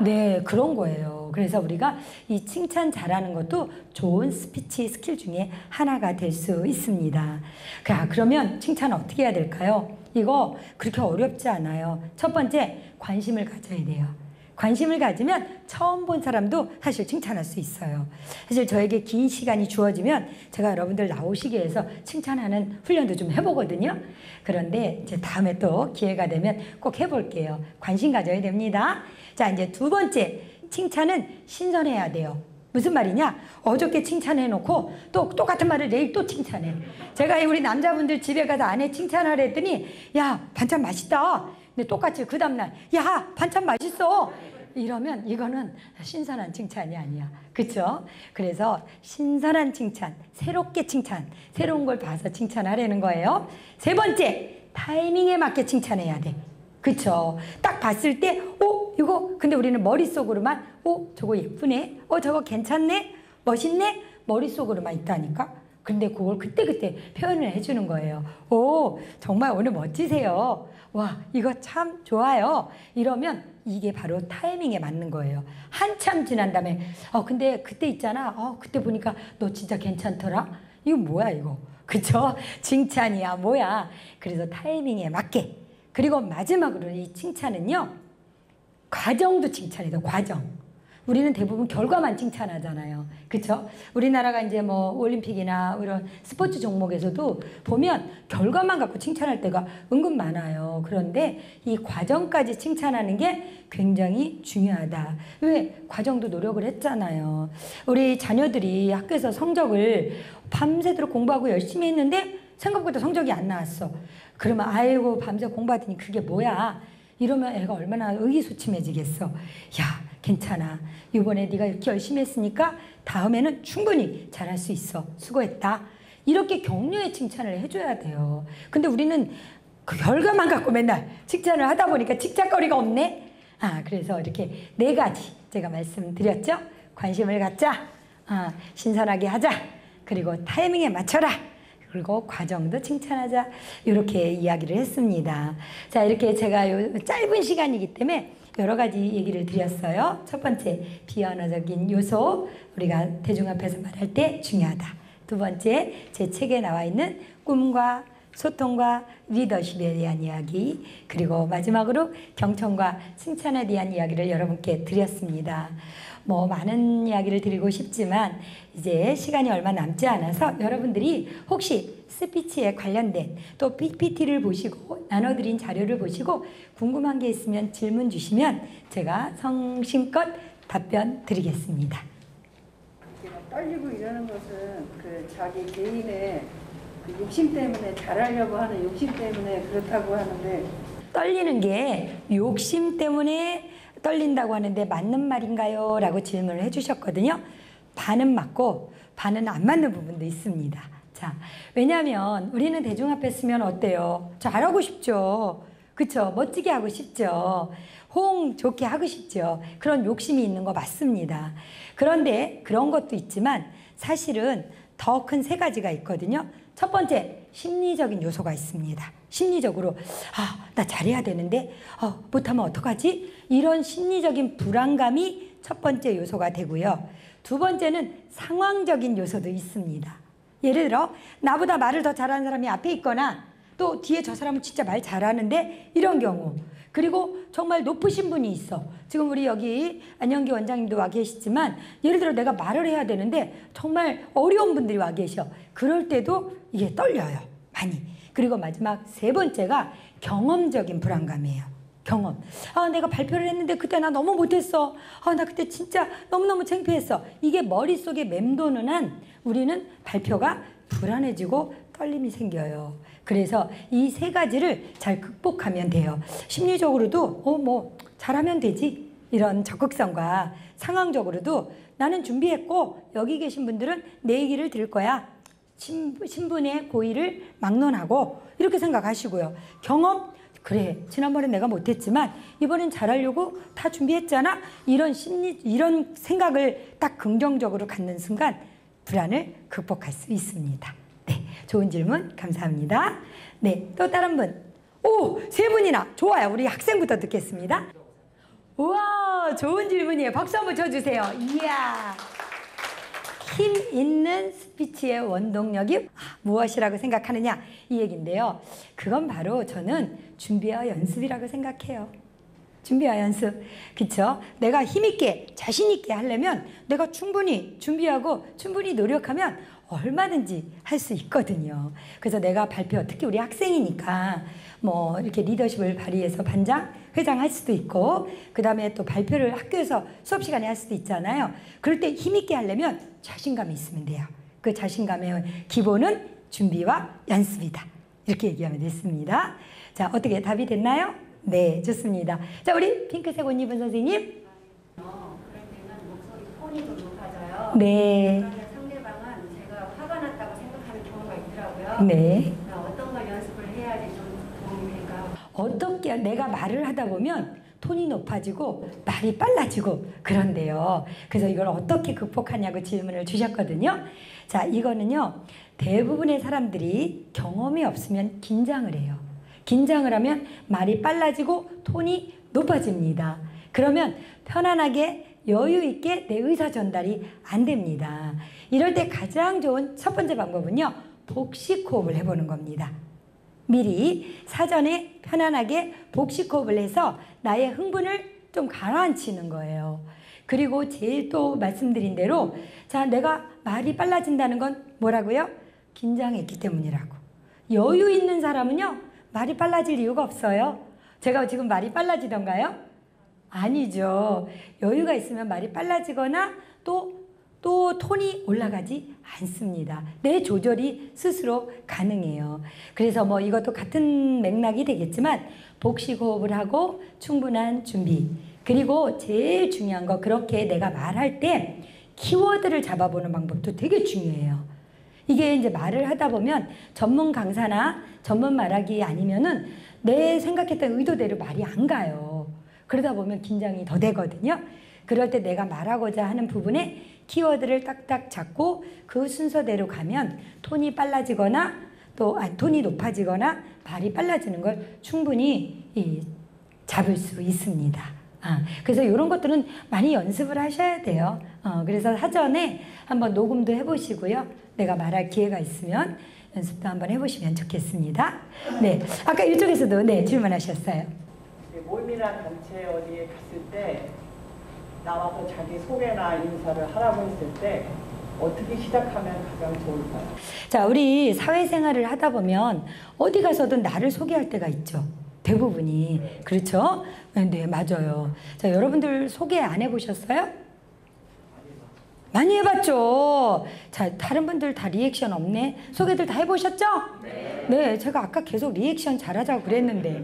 네, 그런 거예요. 그래서 우리가 이 칭찬 잘하는 것도 좋은 스피치 스킬 중에 하나가 될 수 있습니다. 그러면 칭찬 어떻게 해야 될까요? 이거 그렇게 어렵지 않아요. 첫 번째, 관심을 가져야 돼요. 관심을 가지면 처음 본 사람도 사실 칭찬할 수 있어요. 사실 저에게 긴 시간이 주어지면 제가 여러분들 나오시게 해서 칭찬하는 훈련도 좀 해보거든요. 그런데 이제 다음에 또 기회가 되면 꼭 해볼게요. 관심 가져야 됩니다. 자, 이제 두 번째, 칭찬은 신선해야 돼요. 무슨 말이냐? 어저께 칭찬해놓고 또 똑같은 말을 내일 또 칭찬해. 제가 우리 남자분들 집에 가서 아내 칭찬하라 했더니 야, 반찬 맛있다. 근데 똑같이 그 다음날 야, 반찬 맛있어. 이러면 이거는 신선한 칭찬이 아니야. 그쵸? 그래서 신선한 칭찬, 새롭게 칭찬, 새로운 걸 봐서 칭찬하라는 거예요. 세 번째, 타이밍에 맞게 칭찬해야 돼. 그쵸? 딱 봤을 때, 이거, 근데 우리는 머릿속으로만, 저거 예쁘네? 저거 괜찮네? 멋있네? 머릿속으로만 있다니까? 근데 그걸 그때그때 표현을 해주는 거예요. 정말 오늘 멋지세요. 와, 이거 참 좋아요. 이러면 이게 바로 타이밍에 맞는 거예요. 한참 지난 다음에, 근데 그때 있잖아. 그때 보니까 너 진짜 괜찮더라? 이거 뭐야, 이거? 그쵸? 칭찬이야, 뭐야? 그래서 타이밍에 맞게. 그리고 마지막으로 이 칭찬은요, 과정도 칭찬이다, 과정. 우리는 대부분 결과만 칭찬하잖아요. 그쵸? 우리나라가 이제 뭐 올림픽이나 이런 스포츠 종목에서도 보면 결과만 갖고 칭찬할 때가 은근 많아요. 그런데 이 과정까지 칭찬하는 게 굉장히 중요하다. 왜? 과정도 노력을 했잖아요. 우리 자녀들이 학교에서 성적을 밤새도록 공부하고 열심히 했는데 생각보다 성적이 안 나왔어. 그러면 아이고 밤새 공부하더니 그게 뭐야? 이러면 애가 얼마나 의기소침해지겠어. 야, 괜찮아. 이번에 네가 이렇게 열심히 했으니까 다음에는 충분히 잘할 수 있어. 수고했다. 이렇게 격려의 칭찬을 해줘야 돼요. 근데 우리는 그 결과만 갖고 맨날 칭찬을 하다 보니까 칭찬거리가 없네. 그래서 이렇게 4가지 제가 말씀드렸죠. 관심을 갖자. 신선하게 하자. 그리고 타이밍에 맞춰라. 그리고 과정도 칭찬하자. 이렇게 이야기를 했습니다. 자, 이렇게 제가 짧은 시간이기 때문에 여러 가지 얘기를 드렸어요. 첫 번째, 비언어적인 요소, 우리가 대중 앞에서 말할 때 중요하다. 두 번째, 제 책에 나와 있는 꿈과 소통과 리더십에 대한 이야기, 그리고 마지막으로 경청과 칭찬에 대한 이야기를 여러분께 드렸습니다. 많은 이야기를 드리고 싶지만 이제 시간이 얼마 남지 않아서 여러분들이 혹시 스피치에 관련된 또 PPT를 보시고 나눠드린 자료를 보시고 궁금한 게 있으면 질문 주시면 제가 성심껏 답변 드리겠습니다. 떨리고 이러는 것은 그 자기 개인의 그 욕심 때문에 잘하려고 하는 욕심 때문에 그렇다고 하는데, 떨리는 게 욕심 때문에 떨린다고 하는데 맞는 말인가요? 라고 질문을 해주셨거든요. 반은 맞고 반은 안 맞는 부분도 있습니다. 자, 왜냐하면 우리는 대중 앞에 서면 어때요? 잘하고 싶죠. 그쵸? 멋지게 하고 싶죠. 호응 좋게 하고 싶죠. 그런 욕심이 있는 거 맞습니다. 그런데 그런 것도 있지만 사실은 더 큰 3가지가 있거든요. 첫 번째, 심리적인 요소가 있습니다. 심리적으로 나 잘해야 되는데 못하면 어떡하지? 이런 심리적인 불안감이 첫 번째 요소가 되고요. 두 번째는 상황적인 요소도 있습니다. 예를 들어 나보다 말을 더 잘하는 사람이 앞에 있거나 또 뒤에 저 사람은 진짜 말 잘하는데 이런 경우, 그리고 정말 높으신 분이 있어. 지금 우리 여기 안영기 원장님도 와 계시지만 예를 들어 내가 말을 해야 되는데 정말 어려운 분들이 와 계셔. 그럴 때도 이게 떨려요. 많이. 그리고 마지막 3번째가 경험적인 불안감이에요. 경험. 내가 발표를 했는데 그때 나 너무 못했어. 나 그때 진짜 너무너무 창피했어. 이게 머릿속에 맴도는 한 우리는 발표가 불안해지고 떨림이 생겨요. 그래서 이 3가지를 잘 극복하면 돼요. 심리적으로도 잘하면 되지. 이런 적극성과 상황적으로도 나는 준비했고 여기 계신 분들은 내 얘기를 들을 거야. 신분의 고의를 막론하고 이렇게 생각하시고요. 경험, 그래 지난번에 내가 못했지만 이번엔 잘하려고 다 준비했잖아. 이런 이런 생각을 딱 긍정적으로 갖는 순간 불안을 극복할 수 있습니다. 네, 좋은 질문 감사합니다. 네, 또 다른 분. 3분이나 좋아요. 우리 학생부터 듣겠습니다. 우와, 좋은 질문이에요. 박수 한번 쳐주세요. 이야. 힘 있는 스피치의 원동력이 무엇이라고 생각하느냐, 이 얘기인데요. 그건 바로 저는 준비와 연습이라고 생각해요. 준비와 연습. 그쵸? 내가 힘있게, 자신있게 하려면 내가 충분히 준비하고 충분히 노력하면 얼마든지 할 수 있거든요. 그래서 내가 발표, 특히 우리 학생이니까 뭐 이렇게 리더십을 발휘해서 반장, 회장 할 수도 있고, 그 다음에 또 발표를 학교에서 수업 시간에 할 수도 있잖아요. 그럴 때 힘있게 하려면 자신감이 있으면 돼요. 그 자신감의 기본은 준비와 연습이다. 이렇게 얘기하면 됐습니다. 자, 어떻게 답이 됐나요? 네, 좋습니다. 자, 우리 핑크색 옷 입은 선생님. 그럴 때는 목소리 톤이 좀 높아져요. 네. 그러면 상대방은 제가 화가 났다고 생각하는 경우가 있더라고요. 네. 어떤 걸 연습을 해야지 좀 도움이 될까요? 어떻게 내가 말을 하다 보면 톤이 높아지고 말이 빨라지고 그런데요. 그래서 이걸 어떻게 극복하냐고 질문을 주셨거든요. 자, 이거는요. 대부분의 사람들이 경험이 없으면 긴장을 해요. 긴장을 하면 말이 빨라지고 톤이 높아집니다. 그러면 편안하게 여유 있게 내 의사 전달이 안 됩니다. 이럴 때 가장 좋은 첫 번째 방법은요. 복식 호흡을 해보는 겁니다. 미리 사전에 편안하게 복식 호흡을 해서 나의 흥분을 좀 가라앉히는 거예요. 그리고 제일 또 말씀드린 대로, 자, 내가 말이 빨라진다는 건 뭐라고요? 긴장했기 때문이라고. 여유 있는 사람은요, 말이 빨라질 이유가 없어요. 제가 지금 말이 빨라지던가요? 아니죠. 여유가 있으면 말이 빨라지거나 또 톤이 올라가지 않습니다. 내 조절이 스스로 가능해요. 그래서 뭐 이것도 같은 맥락이 되겠지만 복식 호흡을 하고 충분한 준비, 그리고 제일 중요한 거, 그렇게 내가 말할 때 키워드를 잡아보는 방법도 되게 중요해요. 이게 이제 말을 하다 보면 전문 강사나 전문 말하기 아니면은 내 생각했던 의도대로 말이 안 가요. 그러다 보면 긴장이 더 되거든요. 그럴 때 내가 말하고자 하는 부분에 키워드를 딱딱 잡고 그 순서대로 가면 톤이 빨라지거나 톤이 높아지거나 말이 빨라지는 걸 충분히 잡을 수 있습니다. 그래서 이런 것들은 많이 연습을 하셔야 돼요. 그래서 사전에 한번 녹음도 해보시고요. 내가 말할 기회가 있으면 연습도 한번 해보시면 좋겠습니다. 네, 아까 이쪽에서도 네, 질문하셨어요. 모임이나 단체 어디에 갔을 때 나와서 자기 소개나 인사를 하라고 했을 때 어떻게 시작하면 가장 좋을까요? 자, 우리 사회생활을 하다 보면 어디 가서든 나를 소개할 때가 있죠. 대부분이. 그렇죠? 네, 맞아요. 자, 여러분들 소개 안 해보셨어요? 많이 해봤죠. 자, 다른 분들 다 리액션 없네. 소개들 다 해보셨죠? 네, 제가 아까 계속 리액션 잘하자고 그랬는데.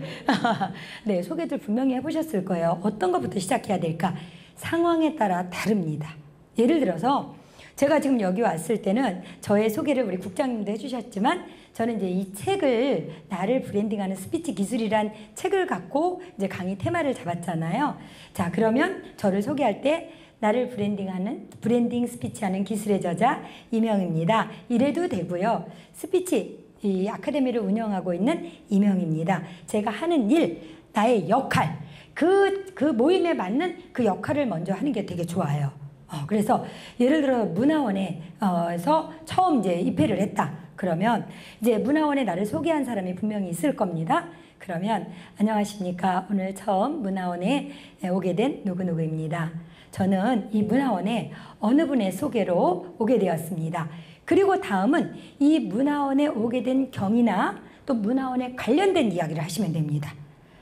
네, 소개들 분명히 해보셨을 거예요. 어떤 것부터 시작해야 될까? 상황에 따라 다릅니다. 예를 들어서 제가 지금 여기 왔을 때는 저의 소개를 우리 국장님도 해주셨지만, 저는 이제 이 책을, 나를 브랜딩하는 스피치 기술이란 책을 갖고 이제 강의 테마를 잡았잖아요. 자, 그러면 저를 소개할 때 나를 브랜딩 스피치하는 기술의 저자 이명입니다. 이래도 되고요. 스피치 이 아카데미를 운영하고 있는 이명입니다. 제가 하는 일, 나의 역할, 그 모임에 맞는 그 역할을 먼저 하는 게 되게 좋아요. 그래서 예를 들어 문화원에서 처음 이제 입회를 했다. 그러면 이제 문화원에 나를 소개한 사람이 분명히 있을 겁니다. 그러면 안녕하십니까. 오늘 처음 문화원에 오게 된 누구누구입니다. 저는 이 문화원에 어느 분의 소개로 오게 되었습니다. 그리고 다음은 이 문화원에 오게 된 경위나 또 문화원에 관련된 이야기를 하시면 됩니다.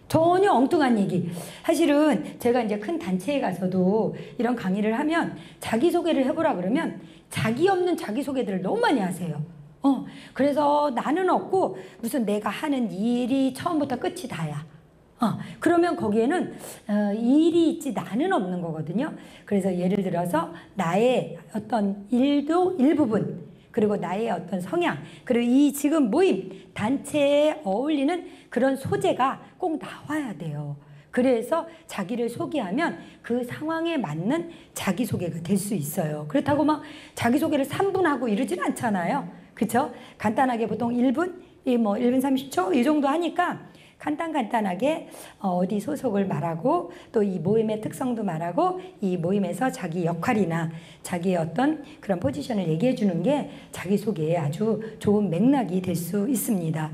전혀 엉뚱한 얘기. 사실은 제가 이제 큰 단체에 가서도 이런 강의를 하면 자기소개를 해보라 그러면 자기 없는 자기소개들을 너무 많이 하세요. 그래서 나는 없고 무슨 내가 하는 일이 처음부터 끝이 다야. 그러면 거기에는 일이 있지 나는 없는 거거든요. 그래서 예를 들어서 나의 어떤 일도 일부분, 그리고 나의 어떤 성향, 그리고 이 지금 모임, 단체에 어울리는 그런 소재가 꼭 나와야 돼요. 그래서 자기를 소개하면 그 상황에 맞는 자기소개가 될 수 있어요. 그렇다고 막 자기소개를 3분 하고 이러진 않잖아요. 그렇죠? 간단하게 보통 1분, 1분 30초 이 정도 하니까 간단하게 어디 소속을 말하고 또 이 모임의 특성도 말하고 이 모임에서 자기 역할이나 자기의 어떤 그런 포지션을 얘기해 주는 게 자기소개에 아주 좋은 맥락이 될 수 있습니다.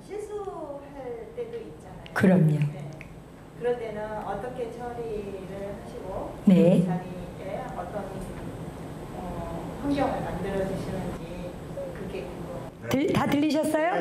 실수할 때도 있잖아요. 그럼요. 네. 그럴 때는 어떻게 처리를 하시고 네. 그 자리에 어떤 환경을 만들어 주시는지 그게 궁금해요. 다 들리셨어요?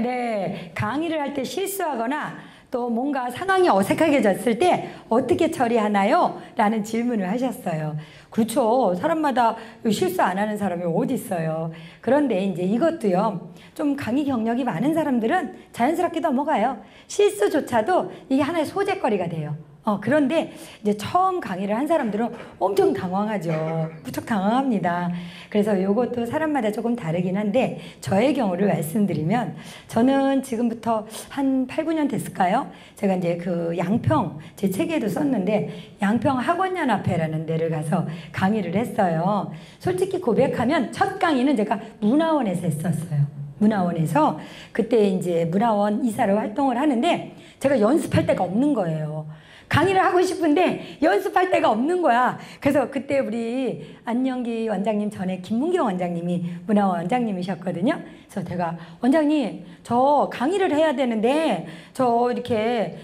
네. 강의를 할 때 실수하거나 또 뭔가 상황이 어색하게졌을 때 어떻게 처리하나요? 라는 질문을 하셨어요. 그렇죠. 사람마다 실수 안 하는 사람이 어디 있어요. 그런데 이제 이것도요. 좀 강의 경력이 많은 사람들은 자연스럽게 넘어가요. 실수조차도 이게 하나의 소재거리가 돼요. 그런데 이제 처음 강의를 한 사람들은 엄청 당황하죠. 무척 당황합니다. 그래서 이것도 사람마다 조금 다르긴 한데 저의 경우를 말씀드리면 저는 지금부터 한 8, 9년 됐을까요? 제가 이제 그 양평 제 책에도 썼는데 양평 학원연합회라는 데를 가서 강의를 했어요. 솔직히 고백하면 첫 강의는 제가 문화원에서 했었어요. 문화원에서 그때 이제 문화원 이사로 활동을 하는데 제가 연습할 데가 없는 거예요. 강의를 하고 싶은데 연습할 데가 없는 거야. 그래서 그때 우리 안영기 원장님 전에 김문경 원장님이 문화원 원장님이셨거든요. 그래서 제가 원장님 저 강의를 해야 되는데 저 이렇게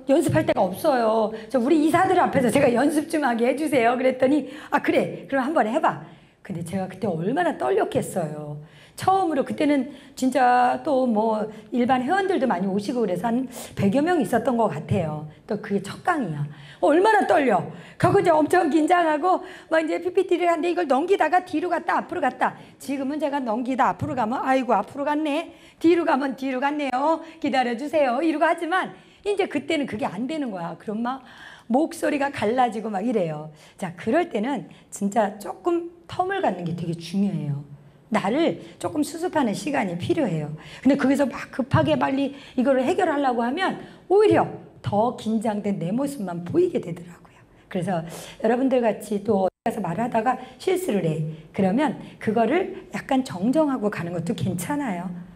연습할 데가 없어요. 저 우리 이사들 앞에서 제가 연습 좀 하게 해주세요. 그랬더니 아 그래 그럼 한번 해봐. 근데 제가 그때 얼마나 떨렸겠어요. 처음으로 그때는 진짜 또 뭐 일반 회원들도 많이 오시고 그래서 한 100여 명 있었던 것 같아요. 또 그게 첫 강의야. 얼마나 떨려. 그거 이제 엄청 긴장하고 막 이제 PPT를 하는데 이걸 넘기다가 뒤로 갔다 앞으로 갔다. 지금은 제가 넘기다 앞으로 가면 아이고 앞으로 갔네. 뒤로 가면 뒤로 갔네요. 기다려주세요. 이러고 하지만 이제 그때는 그게 안 되는 거야. 그럼 막 목소리가 갈라지고 막 이래요. 자, 그럴 때는 진짜 조금 텀을 갖는 게 되게 중요해요. 나를 조금 수습하는 시간이 필요해요. 근데 거기서 막 급하게 빨리 이거를 해결하려고 하면 오히려 더 긴장된 내 모습만 보이게 되더라고요. 그래서 여러분들 같이 또 어디 가서 말하다가 실수를 해. 그러면 그거를 약간 정정하고 가는 것도 괜찮아요.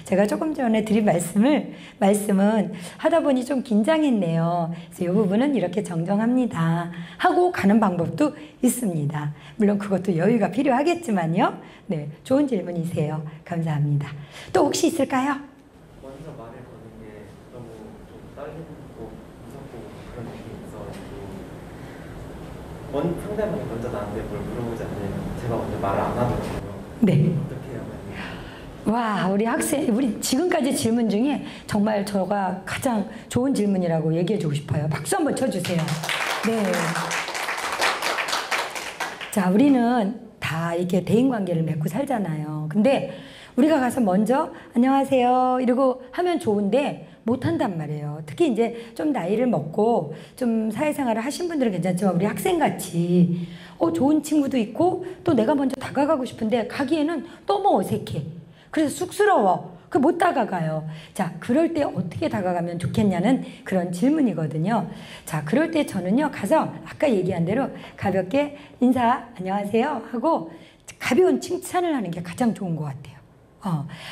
제가 조금 전에 드린 말씀은 하다 보니 좀 긴장했네요. 그래서 이 부분은 이렇게 정정합니다. 하고 가는 방법도 있습니다. 물론 그것도 여유가 필요하겠지만요. 네, 좋은 질문이세요. 감사합니다. 또 혹시 있을까요? 먼저 말을 거는 게 너무 좀 떨리고 무섭고 그런 느낌이 있어가지고 상대방이 먼저 나한테 뭘 물어보지 않으면 제가 먼저 말을 안 하더라고요. 네. 어떻게 하면 와, 우리 지금까지 질문 중에 정말 저가 가장 좋은 질문이라고 얘기해주고 싶어요. 박수 한번 쳐주세요. 네. 자, 우리는 다 이렇게 대인관계를 맺고 살잖아요. 근데 우리가 가서 먼저 안녕하세요 이러고 하면 좋은데 못한단 말이에요. 특히 이제 좀 나이를 먹고 좀 사회생활을 하신 분들은 괜찮지만 우리 학생같이 좋은 친구도 있고 또 내가 먼저 다가가고 싶은데 가기에는 너무 어색해. 그래서 쑥스러워. 못 다가가요. 자, 그럴 때 어떻게 다가가면 좋겠냐는 그런 질문이거든요. 자, 그럴 때 저는요, 가서 아까 얘기한 대로 가볍게 인사, 안녕하세요 하고 가벼운 칭찬을 하는 게 가장 좋은 것 같아요.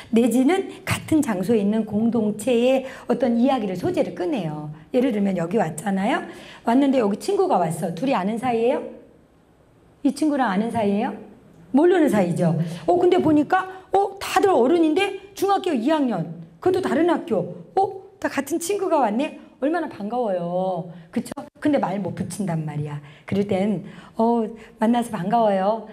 내지는 같은 장소에 있는 공동체의 어떤 이야기를 소재를 꺼내요. 예를 들면 여기 왔잖아요. 왔는데 여기 친구가 왔어. 둘이 아는 사이예요? 이 친구랑 아는 사이예요? 모르는 사이죠. 근데 보니까 다들 어른인데 중학교 2학년 그것도 다른 학교 다 같은 친구가 왔네. 얼마나 반가워요. 그쵸? 근데 말 못 붙인단 말이야. 그럴 땐 만나서 반가워요.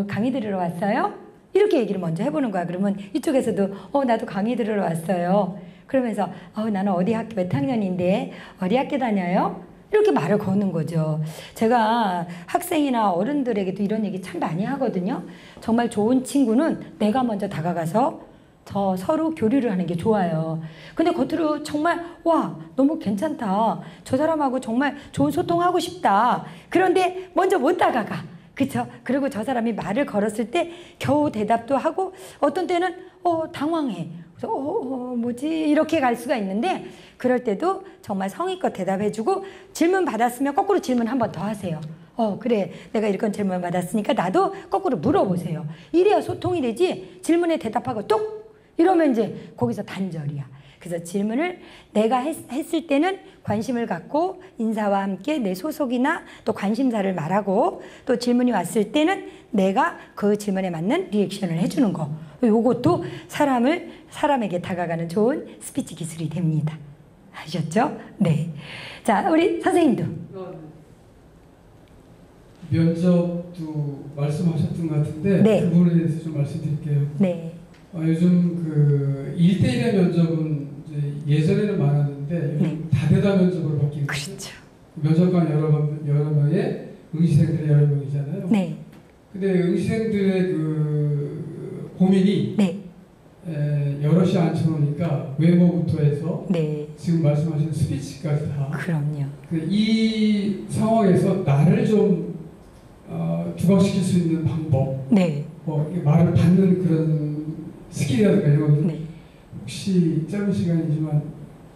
강의 들으러 왔어요? 이렇게 얘기를 먼저 해보는 거야. 그러면 이쪽에서도 나도 강의 들으러 왔어요. 그러면서 나는 어디 학교 몇 학년인데 어디 학교 다녀요? 이렇게 말을 거는 거죠. 제가 학생이나 어른들에게도 이런 얘기 참 많이 하거든요. 정말 좋은 친구는 내가 먼저 다가가서 서로 교류를 하는 게 좋아요. 근데 겉으로 정말 와 너무 괜찮다. 저 사람하고 정말 좋은 소통하고 싶다. 그런데 먼저 못 다가가. 그쵸? 그리고 저 사람이 말을 걸었을 때 겨우 대답도 하고 어떤 때는 당황해. 그래서 뭐지? 이렇게 갈 수가 있는데 그럴 때도 정말 성의껏 대답해주고 질문 받았으면 거꾸로 질문 한 번 더 하세요. 그래 내가 이런 질문 받았으니까 나도 거꾸로 물어보세요. 이래야 소통이 되지 질문에 대답하고 뚝 이러면 이제 거기서 단절이야. 그래서 질문을 내가 했을 때는 관심을 갖고 인사와 함께 내 소속이나 또 관심사를 말하고 또 질문이 왔을 때는 내가 그 질문에 맞는 리액션을 해주는 거. 요것도 사람에게 다가가는 좋은 스피치 기술이 됩니다. 하셨죠? 네. 자, 우리 선생님도. 면접도 말씀하셨던 것 같은데 네. 그 부분에 대해서 좀 말씀드릴게요. 네. 요즘 그 1대1의 면접은 이제 예전에는 많았는데 요즘 다대다 면접으로 바뀌는 거죠. 그렇죠. 면접관 여러 명에 응시생들이 여러 명이잖아요. 네. 근데 응시생들의 그 고민이 네. 여럿이 앉혀놓으니까 외모부터 해서 네. 지금 말씀하신 스피치까지 다. 그럼요. 이 상황에서 나를 좀 부각시킬 수 있는 방법, 네. 말을 받는 그런 스킬이라든가 이런 것 네. 혹시 짧은 시간이지만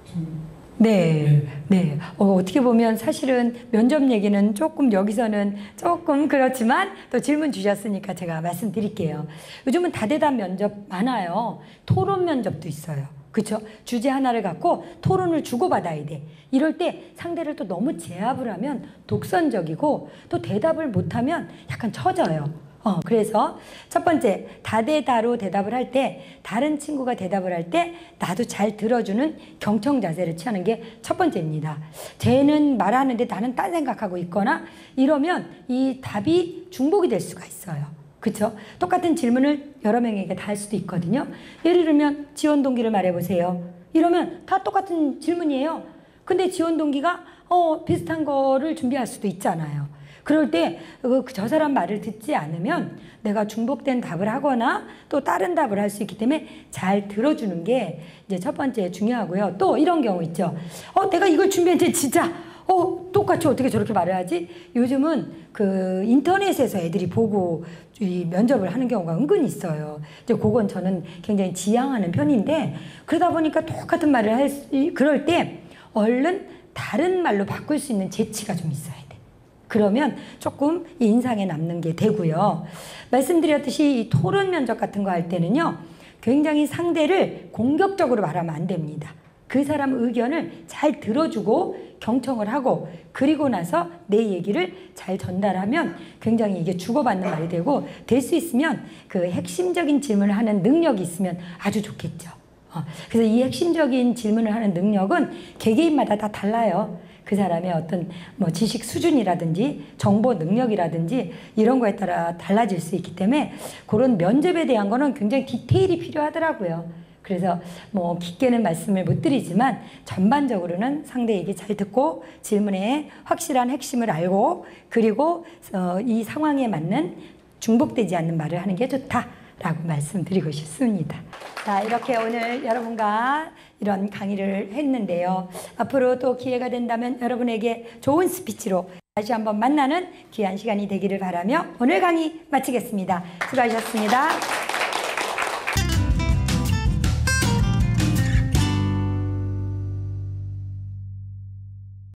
좀 네. 네. 어떻게 보면 사실은 면접 얘기는 조금 여기서는 조금 그렇지만 또 질문 주셨으니까 제가 말씀드릴게요. 요즘은 다대다 면접 많아요. 토론 면접도 있어요. 그렇죠? 주제 하나를 갖고 토론을 주고받아야 돼. 이럴 때 상대를 또 너무 제압을 하면 독선적이고 또 대답을 못하면 약간 처져요. 그래서 첫 번째, 다대다로 대답을 할 때 다른 친구가 대답을 할 때 나도 잘 들어주는 경청 자세를 취하는 게 첫 번째입니다. 쟤는 말하는데 나는 딴 생각하고 있거나 이러면 이 답이 중복이 될 수가 있어요. 그렇죠? 똑같은 질문을 여러 명에게 다 할 수도 있거든요. 예를 들면 지원 동기를 말해보세요. 이러면 다 똑같은 질문이에요. 근데 지원 동기가 비슷한 거를 준비할 수도 있잖아요. 그럴 때 저 사람 말을 듣지 않으면 내가 중복된 답을 하거나 또 다른 답을 할 수 있기 때문에 잘 들어주는 게 이제 첫 번째 중요하고요. 또 이런 경우 있죠. 내가 이걸 준비했는데 진짜 똑같이 어떻게 저렇게 말을 하지? 요즘은 그 인터넷에서 애들이 보고 이 면접을 하는 경우가 은근히 있어요. 이제 그건 저는 굉장히 지양하는 편인데 그러다 보니까 똑같은 말을 그럴 때 얼른 다른 말로 바꿀 수 있는 재치가 좀 있어야 돼. 그러면 조금 인상에 남는 게 되고요. 말씀드렸듯이 이 토론 면접 같은 거 할 때는요. 굉장히 상대를 공격적으로 말하면 안 됩니다. 그 사람 의견을 잘 들어주고 경청을 하고 그리고 나서 내 얘기를 잘 전달하면 굉장히 이게 주고받는 말이 되고 될 수 있으면 그 핵심적인 질문을 하는 능력이 있으면 아주 좋겠죠. 그래서 이 핵심적인 질문을 하는 능력은 개개인마다 다 달라요. 그 사람의 어떤 지식 수준이라든지 정보 능력이라든지 이런 거에 따라 달라질 수 있기 때문에 그런 면접에 대한 거는 굉장히 디테일이 필요하더라고요. 그래서 깊게는 말씀을 못 드리지만 전반적으로는 상대 얘기 잘 듣고 질문에 확실한 핵심을 알고 그리고 이 상황에 맞는 중복되지 않는 말을 하는 게 좋다라고 말씀드리고 싶습니다. 자, 이렇게 오늘 여러분과 이런 강의를 했는데요. 앞으로 또 기회가 된다면 여러분에게 좋은 스피치로 다시 한번 만나는 귀한 시간이 되기를 바라며 오늘 강의 마치겠습니다. 수고하셨습니다.